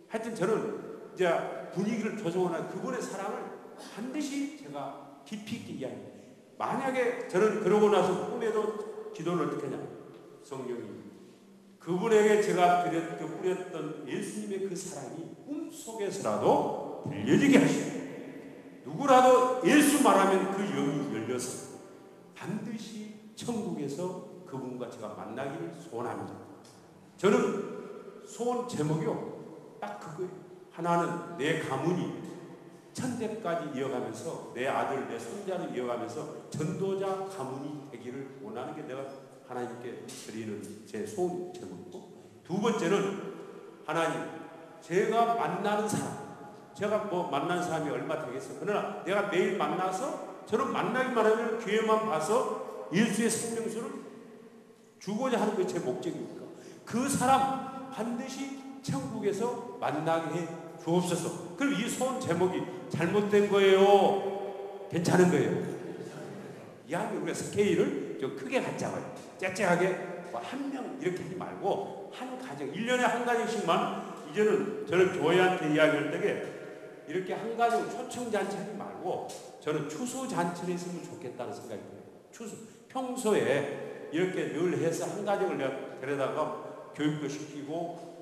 하여튼 저는 이제 분위기를 조성하는 그분의 사랑을 반드시 제가 깊이 있게 이야기해요. 만약에 저는 그러고 나서 꿈에도 기도를 어떻게 하냐, 성령님 그분에게 제가 뿌렸던 예수님의 그 사랑이 꿈속에서라도 들려지게 하시고 누구라도 예수 말하면 그 영이 열려서 반드시 천국에서 그분과 제가 만나기를 소원합니다. 저는 소원 제목이요 딱 그거예요. 하나는 내 가문이 천대까지 이어가면서 내 아들 내 손자를 이어가면서 전도자 가문이 되기를 원하는 게 내가 하나님께 드리는 제 소원 제목이고, 두 번째는 하나님, 제가 만나는 사람, 제가 뭐 만나는 사람이 얼마 되겠어요. 그러나 내가 매일 만나서 저는 만나기만 하면 기회만 봐서 예수의 생명수를 주고자 하는 게 제 목적입니까? 그 사람 반드시 천국에서 만나게 해 주옵소서. 그럼 이 소원 제목이 잘못된 거예요? 괜찮은 거예요? 이왕 우리가 스케일을 좀 크게 갖자고요. 째째하게 뭐 한 명 이렇게 하지 말고 한 가정, 1년에 한 가정씩만, 이제는 저는 교회한테 이야기할 때에 이렇게 한 가정 초청잔치 하지 말고 저는 추수잔치를 했으면 좋겠다는 생각이 들어요. 평소에 이렇게 늘 해서 한 가정을 내가 데려다가 교육도 시키고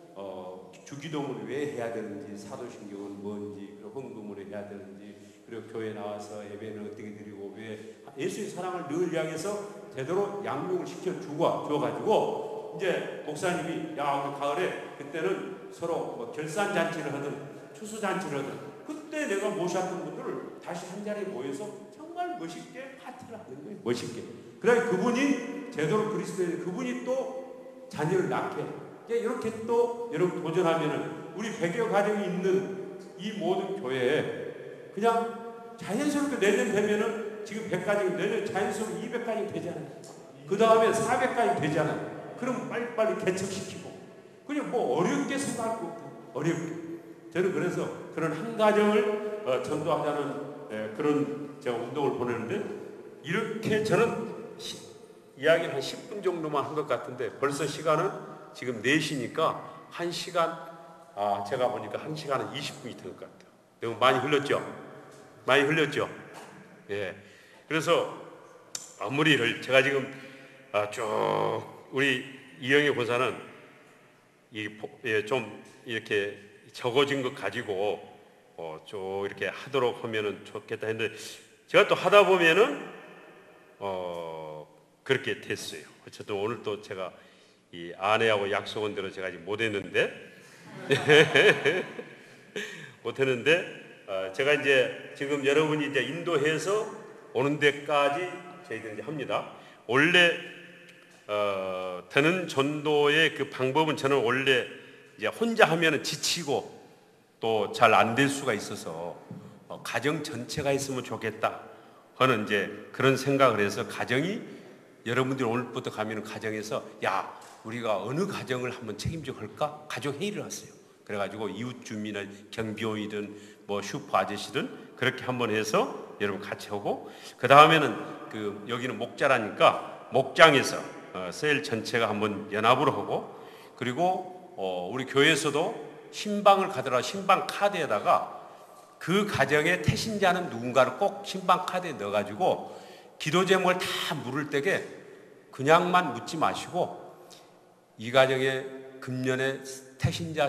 주기도문을 왜 해야 되는지, 사도신경은 뭔지, 그리고 헌금을 해야 되는지, 그리고 교회 나와서 예배는 어떻게 드리고, 왜 예수의 사랑을 늘 이야기해서 제대로 양육을 줘가지고, 이제 목사님이 야 우리 가을에 그때는 서로 뭐 결산잔치를 하든 추수잔치를 하든, 그때 내가 모셨던 분들을 다시 한 자리에 모여서 정말 멋있게 파티를 하는 거예요. 멋있게. 그래 그분이 제대로 그리스도인, 그분이 또 자녀를 낳게, 이렇게 또 여러분 도전하면은 우리 100여 가정이 있는 이 모든 교회에 그냥 자연스럽게 내년 되면은, 지금 100가정이 내년 자연스럽게 200가정이 되잖아요. 그 다음에 400가정이 되잖아요. 그럼 빨리빨리 개척시키고, 그냥 뭐 어렵게 생각할 거 없고, 어렵게. 저는 그래서 그런 한 가정을 전도하자는 그런 제가 운동을 보내는데, 이렇게 저는 이야기를 한 10분 정도만 한 것 같은데 벌써 시간은 지금 4시니까 1시간, 제가 보니까 1시간은 20분이 된 것 같아요. 너무 많이 흘렸죠? 많이 흘렸죠? 예. 그래서 마무리를 제가 지금 쭉 우리 이영애 권사는 좀 이렇게 적어진 것 가지고 쭉 이렇게 하도록 하면은 좋겠다 했는데, 제가 또 하다 보면은 그렇게 됐어요. 어쨌든 오늘 또 제가 이 아내하고 약속한 대로 제가 아직 못했는데 제가 이제 지금 여러분이 이제 인도해서 오는 데까지 저희들이 이제 합니다. 원래 되는 전도의 그 방법은, 저는 원래 이제 혼자 하면은 지치고 또 잘 안 될 수가 있어서 가정 전체가 있으면 좋겠다 하는 이제 그런 생각을 해서, 가정이 여러분들이 오늘부터 가면은 가정에서 야 우리가 어느 가정을 한번 책임져 할까? 가족 회의를 했어요. 그래가지고 이웃 주민은 경비원이든 뭐 슈퍼 아저씨든 그렇게 한번 해서 여러분 같이 하고, 그 다음에는 여기는 목자라니까 목장에서 셀 전체가 한번 연합으로 하고, 그리고 우리 교회에서도 신방을 가더라 신방 카드에다가 그 가정의 태신자는 누군가를 꼭 신방 카드에 넣어가지고 기도 제목을 다 물을 때에 그냥만 묻지 마시고, 이 가정에 금년에 태신자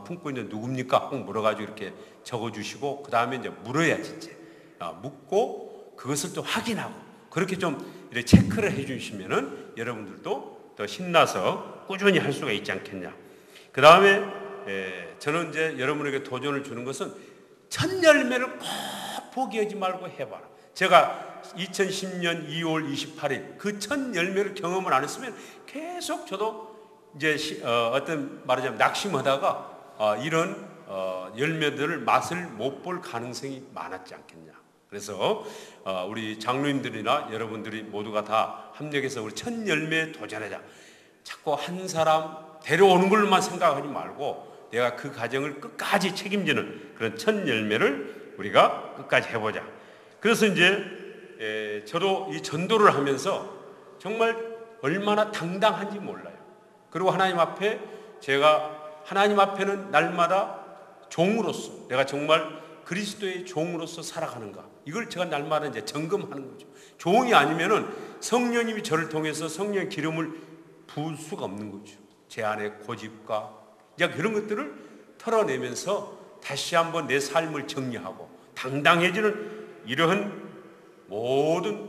품고 있는 누굽니까? 꼭 물어가지고 이렇게 적어주시고, 그 다음에 이제 물어야 진짜 묻고 그것을 또 확인하고, 그렇게 좀 이렇게 체크를 해주시면은 여러분들도 더 신나서 꾸준히 할 수가 있지 않겠냐. 그 다음에 저는 이제 여러분에게 도전을 주는 것은 첫 열매를 꼭 포기하지 말고 해봐라. 제가 2010년 2월 28일 그 첫 열매를 경험을 안 했으면 계속 저도 이제 어떤 말하자면 낙심하다가 이런 열매들을 맛을 못 볼 가능성이 많았지 않겠냐. 그래서 우리 장로님들이나 여러분들이 모두가 다 합력해서 우리 첫 열매에 도전하자. 자꾸 한 사람 데려오는 걸로만 생각하지 말고 내가 그 가정을 끝까지 책임지는 그런 첫 열매를 우리가 끝까지 해보자. 그래서 이제 저도 이 전도를 하면서 정말 얼마나 당당한지 몰라요. 그리고 하나님 앞에 제가 하나님 앞에는 날마다 종으로서 내가 정말 그리스도의 종으로서 살아가는가, 이걸 제가 날마다 이제 점검하는 거죠. 종이 아니면은 성령님이 저를 통해서 성령의 기름을 부을 수가 없는 거죠. 제 안에 고집과 이제 그런 것들을 털어내면서 다시 한번 내 삶을 정리하고 당당해지는 이러한 모든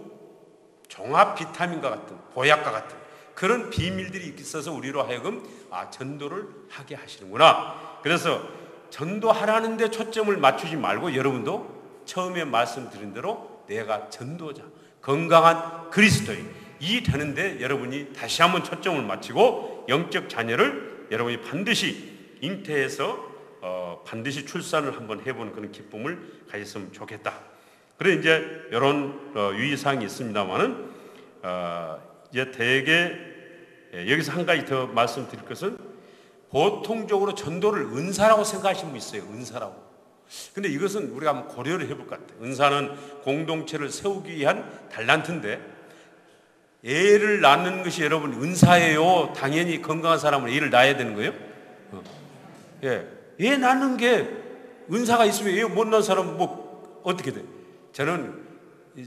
종합 비타민과 같은 보약과 같은 그런 비밀들이 있어서 우리로 하여금 전도를 하게 하시는구나. 그래서 전도하라는 데 초점을 맞추지 말고 여러분도 처음에 말씀드린 대로 내가 전도자, 건강한 그리스도인, 이 되는데 여러분이 다시 한번 초점을 맞추고 영적 자녀를 여러분이 반드시 잉태해서 반드시 출산을 한번 해보는 그런 기쁨을 가졌으면 좋겠다. 그래 이제 이런 유의사항이 있습니다만은 이제 대개 여기서 한 가지 더 말씀드릴 것은 보통적으로 전도를 은사라고 생각하시는 분 있어요. 은사라고. 근데 이것은 우리가 한번 고려를 해볼 것 같아요. 은사는 공동체를 세우기 위한 달란트인데 애를 낳는 것이 여러분 은사예요. 당연히 건강한 사람은 애를 낳아야 되는 거예요. 애 낳는 게 은사가 있으면 애 못 낳은 사람은 뭐 어떻게 돼? 저는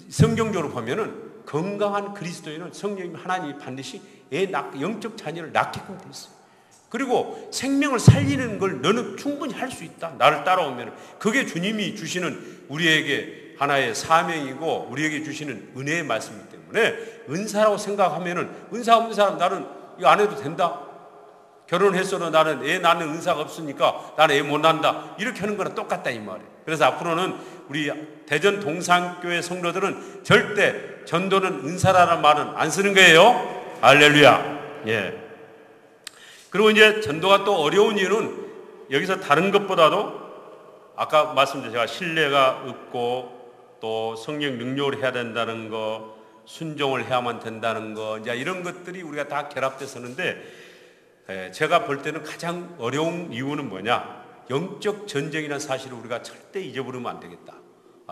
성경적으로 보면은 건강한 그리스도인은 성령님 하나님이 반드시 영적 자녀를 낳게끔 돼 있어요. 그리고 생명을 살리는 걸 너는 충분히 할 수 있다. 나를 따라오면 그게 주님이 주시는 우리에게 하나의 사명이고 우리에게 주시는 은혜의 말씀이기 때문에 은사라고 생각하면은 은사 없는 사람 나는 이거 안 해도 된다. 결혼했어도 나는 애 낳는 은사가 없으니까 나는 애 못 낳는다. 이렇게 하는 거랑 똑같다 이 말이에요. 그래서 앞으로는 우리 대전 동산교회 성도들은 절대 전도는 은사라는 말은 안 쓰는 거예요. 할렐루야. 예. 그리고 이제 전도가 또 어려운 이유는 여기서 다른 것보다도 아까 말씀드린 제가 신뢰가 없고 또 성령 능력을 해야 된다는 거, 순종을 해야만 된다는 거, 이제 이런 것들이 우리가 다 결합돼서 하는데 제가 볼 때는 가장 어려운 이유는 뭐냐? 영적 전쟁이라는 사실을 우리가 절대 잊어버리면 안 되겠다.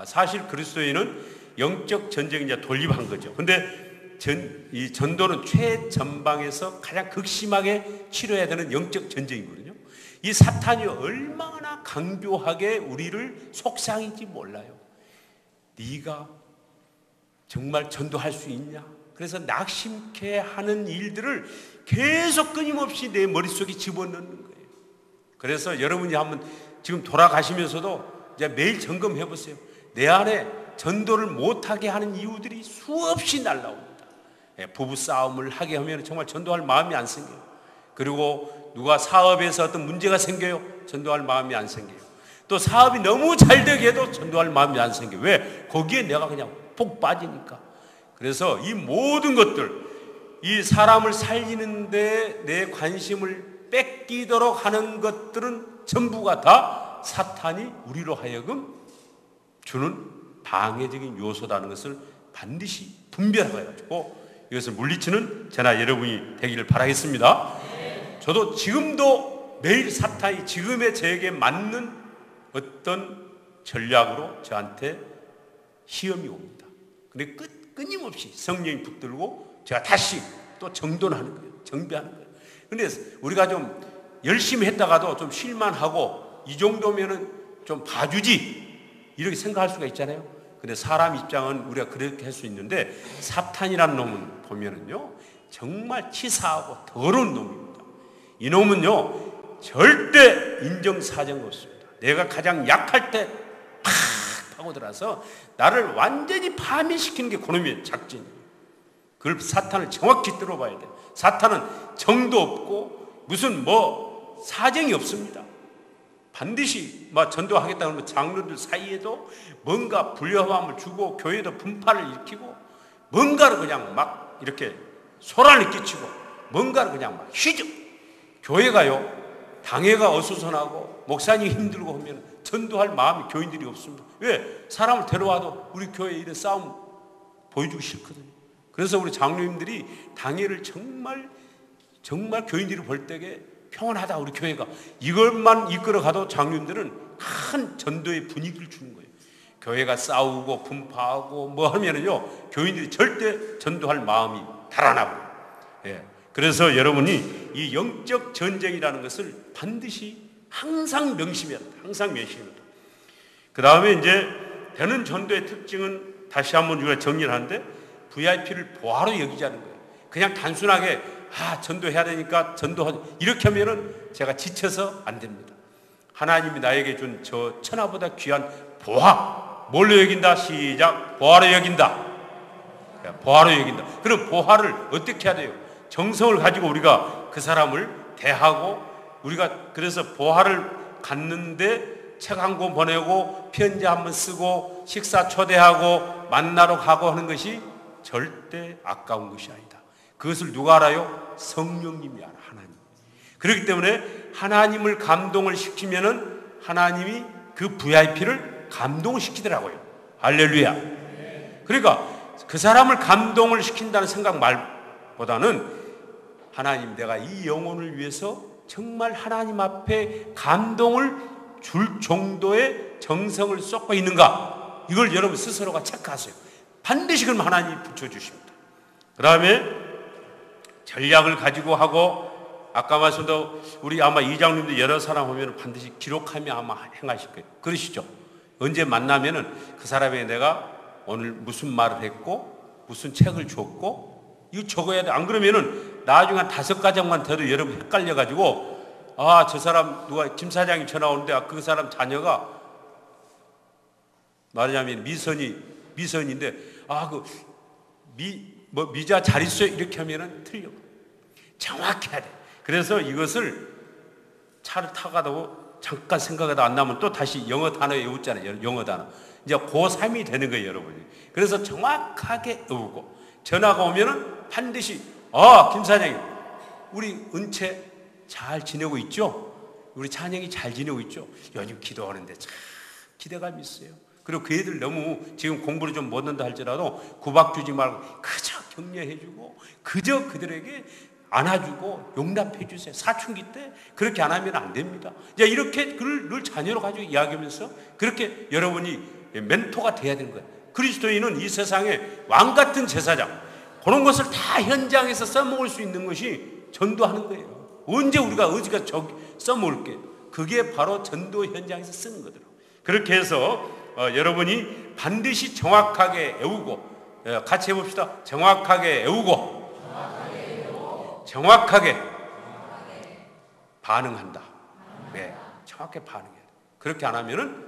사실 그리스도인은 영적 전쟁이 이제 돌입한 거죠. 근데 이 전도는 최전방에서 가장 극심하게 치러야 되는 영적 전쟁이거든요. 이 사탄이 얼마나 강조하게 우리를 속상인지 몰라요. 네가 정말 전도할 수 있냐? 그래서 낙심케 하는 일들을 계속 끊임없이 내 머릿속에 집어넣는 거예요. 그래서 여러분이 한번 지금 돌아가시면서도 이제 매일 점검해 보세요. 내 안에 전도를 못하게 하는 이유들이 수없이 날라옵니다. 부부싸움을 하게 하면 정말 전도할 마음이 안 생겨요. 그리고 누가 사업에서 어떤 문제가 생겨요. 전도할 마음이 안 생겨요. 또 사업이 너무 잘 되게 해도 전도할 마음이 안 생겨요. 왜? 거기에 내가 그냥 푹 빠지니까. 그래서 이 모든 것들, 이 사람을 살리는데 내 관심을 뺏기도록 하는 것들은 전부가 다 사탄이 우리로 하여금 주는 방해적인 요소라는 것을 반드시 분별해가지고 이것을 물리치는 저나 여러분이 되기를 바라겠습니다. 저도 지금도 매일 사탄이 지금의 저에게 맞는 어떤 전략으로 저한테 시험이 옵니다. 근데 끊임없이 성령이 붙들고 제가 다시 또 정돈하는 거예요. 정비하는 거예요. 근데 우리가 좀 열심히 했다가도 좀 쉴만하고 이 정도면은 좀 봐주지 이렇게 생각할 수가 있잖아요. 근데 사람 입장은 우리가 그렇게 할 수 있는데 사탄이라는 놈은 보면은요 정말 치사하고 더러운 놈입니다. 이 놈은요 절대 인정사정 없습니다. 내가 가장 약할 때 팍 파고들어서 나를 완전히 파멸시키는 게 그놈의 작전이에요. 그걸 사탄을 정확히 들어봐야 돼요. 사탄은 정도 없고 무슨 뭐 사정이 없습니다. 반드시 전도하겠다 그러면 장로들 사이에도 뭔가 불협화음을 주고 교회도 분파를 일으키고 뭔가를 그냥 막 이렇게 소란을 끼치고 뭔가를 그냥 막 휘저. 교회가요 당회가 어수선하고 목사님이 힘들고 하면 전도할 마음이 교인들이 없습니다. 왜? 사람을 데려와도 우리 교회에 이런 싸움 보여주기 싫거든요. 그래서 우리 장로님들이 당회를 정말 교인들이 볼 때에 평온하다 우리 교회가 이것만 이끌어가도 장로님들은 큰 전도의 분위기를 주는 거예요. 교회가 싸우고 분파하고 뭐 하면은요 교인들이 절대 전도할 마음이 달아나고요. 예. 그래서 여러분이 이 영적 전쟁이라는 것을 반드시 항상 명심해야 합니다. 항상 명심해야 합니다. 그 다음에 이제 되는 전도의 특징은 다시 한번 우리가 정리를 하는데 VIP를 보화로 여기지 않는 거예요. 그냥 단순하게 전도해야 되니까 전도하자 이렇게 하면은 제가 지쳐서 안 됩니다. 하나님이 나에게 준 저 천하보다 귀한 보화 뭘로 여긴다? 시작. 보화로 여긴다. 보화로 여긴다. 그럼 보화를 어떻게 해야 돼요? 정성을 가지고 우리가 그 사람을 대하고 우리가 그래서 보화를 갖는데 책 한 권 보내고 편지 한 번 쓰고 식사 초대하고 만나러 가고 하는 것이 절대 아까운 것이 아니다. 그것을 누가 알아요? 성령님이 알아, 하나님. 그렇기 때문에 하나님을 감동을 시키면은 하나님이 그 VIP를 감동시키더라고요. 할렐루야. 그러니까 그 사람을 감동을 시킨다는 생각 말보다는 하나님, 내가 이 영혼을 위해서 정말 하나님 앞에 감동을 줄 정도의 정성을 쏟고 있는가, 이걸 여러분 스스로가 체크하세요. 반드시 그럼 하나님이 붙여주십니다. 그 다음에 전략을 가지고 하고, 아까 말씀도 우리 아마 이장님도 여러 사람 오면 반드시 기록하며 아마 행하실 거예요. 그러시죠? 언제 만나면은 그 사람에게 내가 오늘 무슨 말을 했고 무슨 책을 줬고 이거 적어야 돼. 안 그러면은 나중에 한 5가정만 돼도 여러분 헷갈려가지고, 아, 저 사람 누가 김 사장이 전화 오는데 그 사람 자녀가 말하자면 미선인데, 아, 그 미자 잘 있어요 이렇게 하면은 틀려. 정확히 해야 돼. 그래서 이것을 차를 타가도 잠깐 생각하다 안 나면 또 다시 영어 단어 외웠잖아요. 영어 단어. 이제 고3이 되는 거예요, 여러분이. 그래서 정확하게 외우고, 전화가 오면은 반드시, 김 사장님, 우리 은채 잘 지내고 있죠? 우리 찬영이 잘 지내고 있죠? 요즘 기도하는데 참 기대감이 있어요. 그리고 그 애들 너무 지금 공부를 좀 못한다 할지라도 구박 주지 말고 그저 격려해주고, 그저 그들에게 안아주고 용납해 주세요. 사춘기 때 그렇게 안 하면 안 됩니다. 이제 이렇게 그를 늘 자녀로 가지고 이야기하면서 그렇게 여러분이 멘토가 돼야 되는 거예요. 그리스도인은 이 세상에 왕 같은 제사장, 그런 것을 다 현장에서 써먹을 수 있는 것이 전도하는 거예요. 언제 우리가 어디가 써먹을게? 그게 바로 전도 현장에서 쓰는 거더라고요. 그렇게 해서 여러분이 반드시 정확하게 외우고, 같이 해봅시다. 정확하게 외우고 정확하게 반응한다. 네, 정확하게 반응해야 돼. 그렇게 안 하면은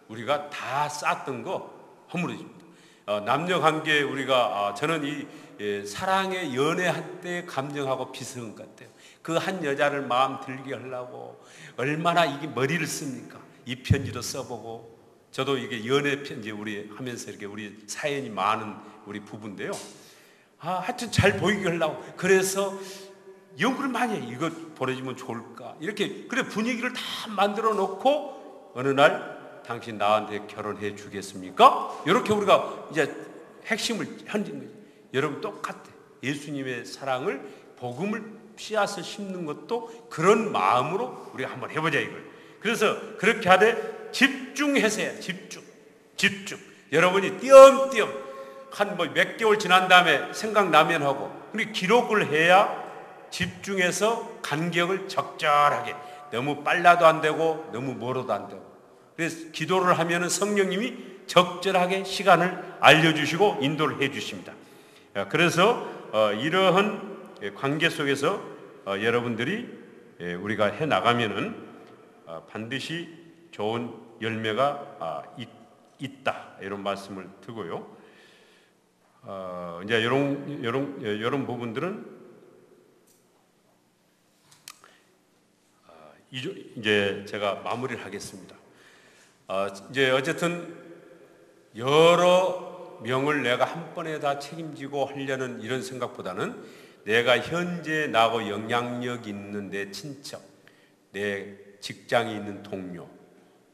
우리가 다 쌓았던 거 허물어집니다. 남녀 관계 우리가 저는 이 사랑의 연애할 때 감정하고 비슷한 것 같아요. 그 한 여자를 마음 들게 하려고 얼마나 이게 머리를 씁니까? 이 편지도 써보고, 저도 이게 연애 편지 우리 하면서 이렇게 우리 사연이 많은 우리 부부인데요. 하여튼 잘 보이게 하려고 그래서 연구를 많이 해요. 이거 보내주면 좋을까? 이렇게 그래 분위기를 다 만들어 놓고 어느 날 당신 나한테 결혼해 주겠습니까? 이렇게 우리가 이제 핵심을 현진 거죠. 여러분 똑같아. 예수님의 사랑을, 복음을 씨앗을 심는 것도 그런 마음으로 우리가 한번 해보자 이걸. 그래서 그렇게 하되 집중해서 해야 돼. 집중. 여러분이 띄엄띄엄 한 몇 개월 지난 다음에 생각나면 하고, 그리고 기록을 해야 집중해서 간격을 적절하게, 너무 빨라도 안 되고 너무 멀어도 안 되고, 그래서 기도를 하면은 성령님이 적절하게 시간을 알려주시고 인도를 해주십니다. 그래서 이러한 관계 속에서 여러분들이 우리가 해 나가면은 반드시 좋은 열매가 있다, 이런 말씀을 드고요. 이제 이런 부분들은 이제 제가 마무리를 하겠습니다. 이제 어쨌든 여러 명을 내가 한 번에 다 책임지고 하려는 이런 생각보다는 내가 현재 나하고 영향력 있는 내 친척, 내 직장에 있는 동료,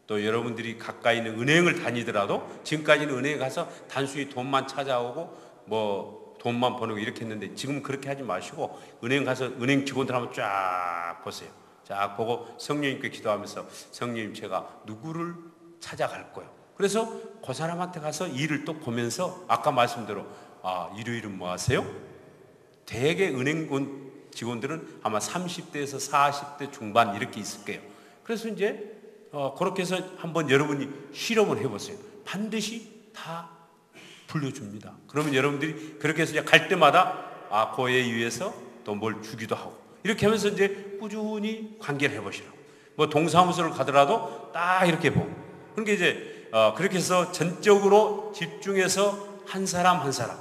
또 여러분들이 가까이 있는 은행을 다니더라도 지금까지는 은행에 가서 단순히 돈만 찾아오고 뭐 돈만 버는 거 이렇게 했는데, 지금 그렇게 하지 마시고 은행 가서 은행 직원들 한번 쫙 보세요. 쫙 보고 성령님께 기도하면서, 성령님 제가 누구를 찾아갈 거예요. 그래서 그 사람한테 가서 일을 또 보면서 아까 말씀대로 일요일은 뭐 하세요? 대개 은행 직원들은 아마 30대에서 40대 중반 이렇게 있을 거예요. 그래서 이제 그렇게 해서 한번 여러분이 실험을 해보세요. 반드시 다 불러줍니다. 그러면 여러분들이 그렇게 해서 갈 때마다 그에 의해서 또 뭘 주기도 하고, 이렇게 하면서 이제 꾸준히 관계를 해보시라고. 뭐 동사무소를 가더라도 딱 이렇게 보고, 그러니까 이제 그렇게 해서 전적으로 집중해서 한 사람 한 사람,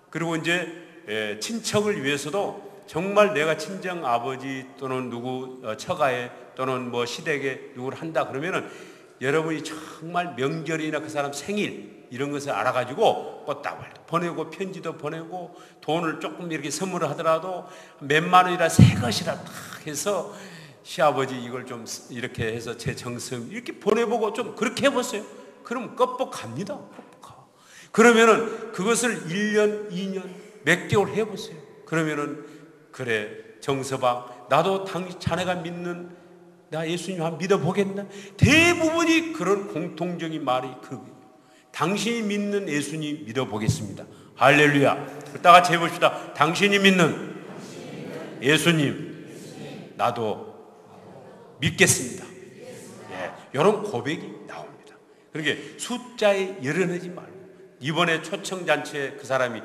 그리고 이제 친척을 위해서도 정말 내가 친정 아버지 또는 누구 처가에 또는 뭐 시댁에 누구를 한다 그러면은 여러분이 정말 명절이나 그 사람 생일 이런 것을 알아가지고 꽃다발도 보내고 편지도 보내고 돈을 조금 이렇게 선물을 하더라도 몇만 원이라 새 것이라 딱 해서 시아버지 이걸 좀 이렇게 해서 제 정성 이렇게 보내보고 좀 그렇게 해보세요. 그럼 껍벅합니다. 껍벅하. 그러면은 그것을 1년, 2년, 몇 개월 해보세요. 그러면은 그래 정서방 나도 자네가 믿는 나 예수님 한번 믿어보겠나? 대부분이 그런 공통적인 말이 그거예요. 당신이 믿는 예수님 믿어보겠습니다. 할렐루야. 다 같이 해봅시다. 당신이 믿는 예수님 나도 믿겠습니다. 예, 이런 고백이 나옵니다. 그러니까 숫자에 열연하지 말고 이번에 초청잔치에 그 사람이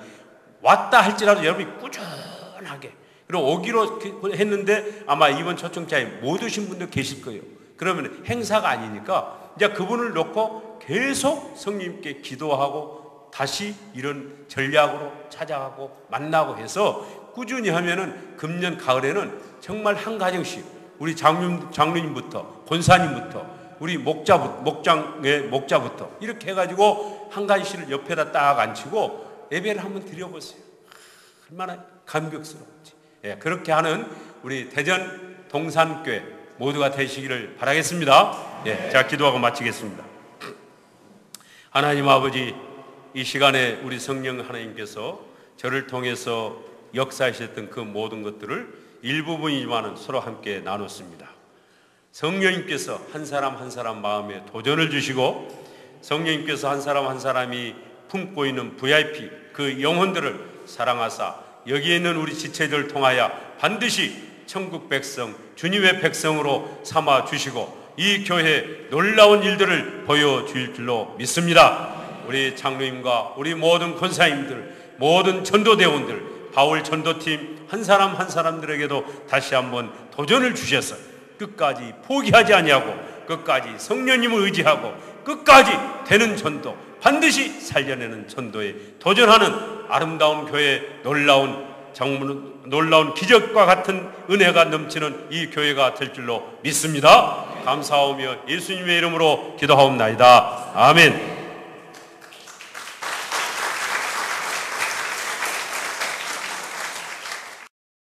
왔다 할지라도 여러분이 꾸준하게 그리고 오기로 했는데 아마 이번 초청자에 못 오신 분도 계실 거예요. 그러면 행사가 아니니까 이제 그분을 놓고 계속 성령님께 기도하고 다시 이런 전략으로 찾아가고 만나고 해서 꾸준히 하면은 금년 가을에는 정말 한 가정씩 우리 장로님부터 권사님부터 우리 목장의 목자부터 이렇게 해가지고 한 가지씩을 옆에다 딱 앉히고 예배를 한번 드려보세요. 얼마나 감격스러운지. 예, 그렇게 하는 우리 대전 동산교회 모두가 되시기를 바라겠습니다. 예, 제가 기도하고 마치겠습니다. 하나님 아버지, 이 시간에 우리 성령 하나님께서 저를 통해서 역사하셨던 그 모든 것들을 일부분이지만 서로 함께 나눴습니다. 성령님께서 한 사람 한 사람 마음에 도전을 주시고 성령님께서 한 사람 한 사람이 품고 있는 VIP 그 영혼들을 사랑하사 여기에 있는 우리 지체들을 통하여 반드시 천국 백성 주님의 백성으로 삼아 주시고 이 교회에 놀라운 일들을 보여줄 줄로 믿습니다. 우리 장로님과 우리 모든 권사님들 모든 전도대원들 바울 전도팀 한 사람 한 사람들에게도 다시 한번 도전을 주셔서 끝까지 포기하지 아니하고 끝까지 성령님을 의지하고 끝까지 되는 전도 반드시 살려내는 전도에 도전하는 아름다운 교회 놀라운 기적과 같은 은혜가 넘치는 이 교회가 될 줄로 믿습니다. 감사하며 예수님의 이름으로 기도하옵나이다. 아멘.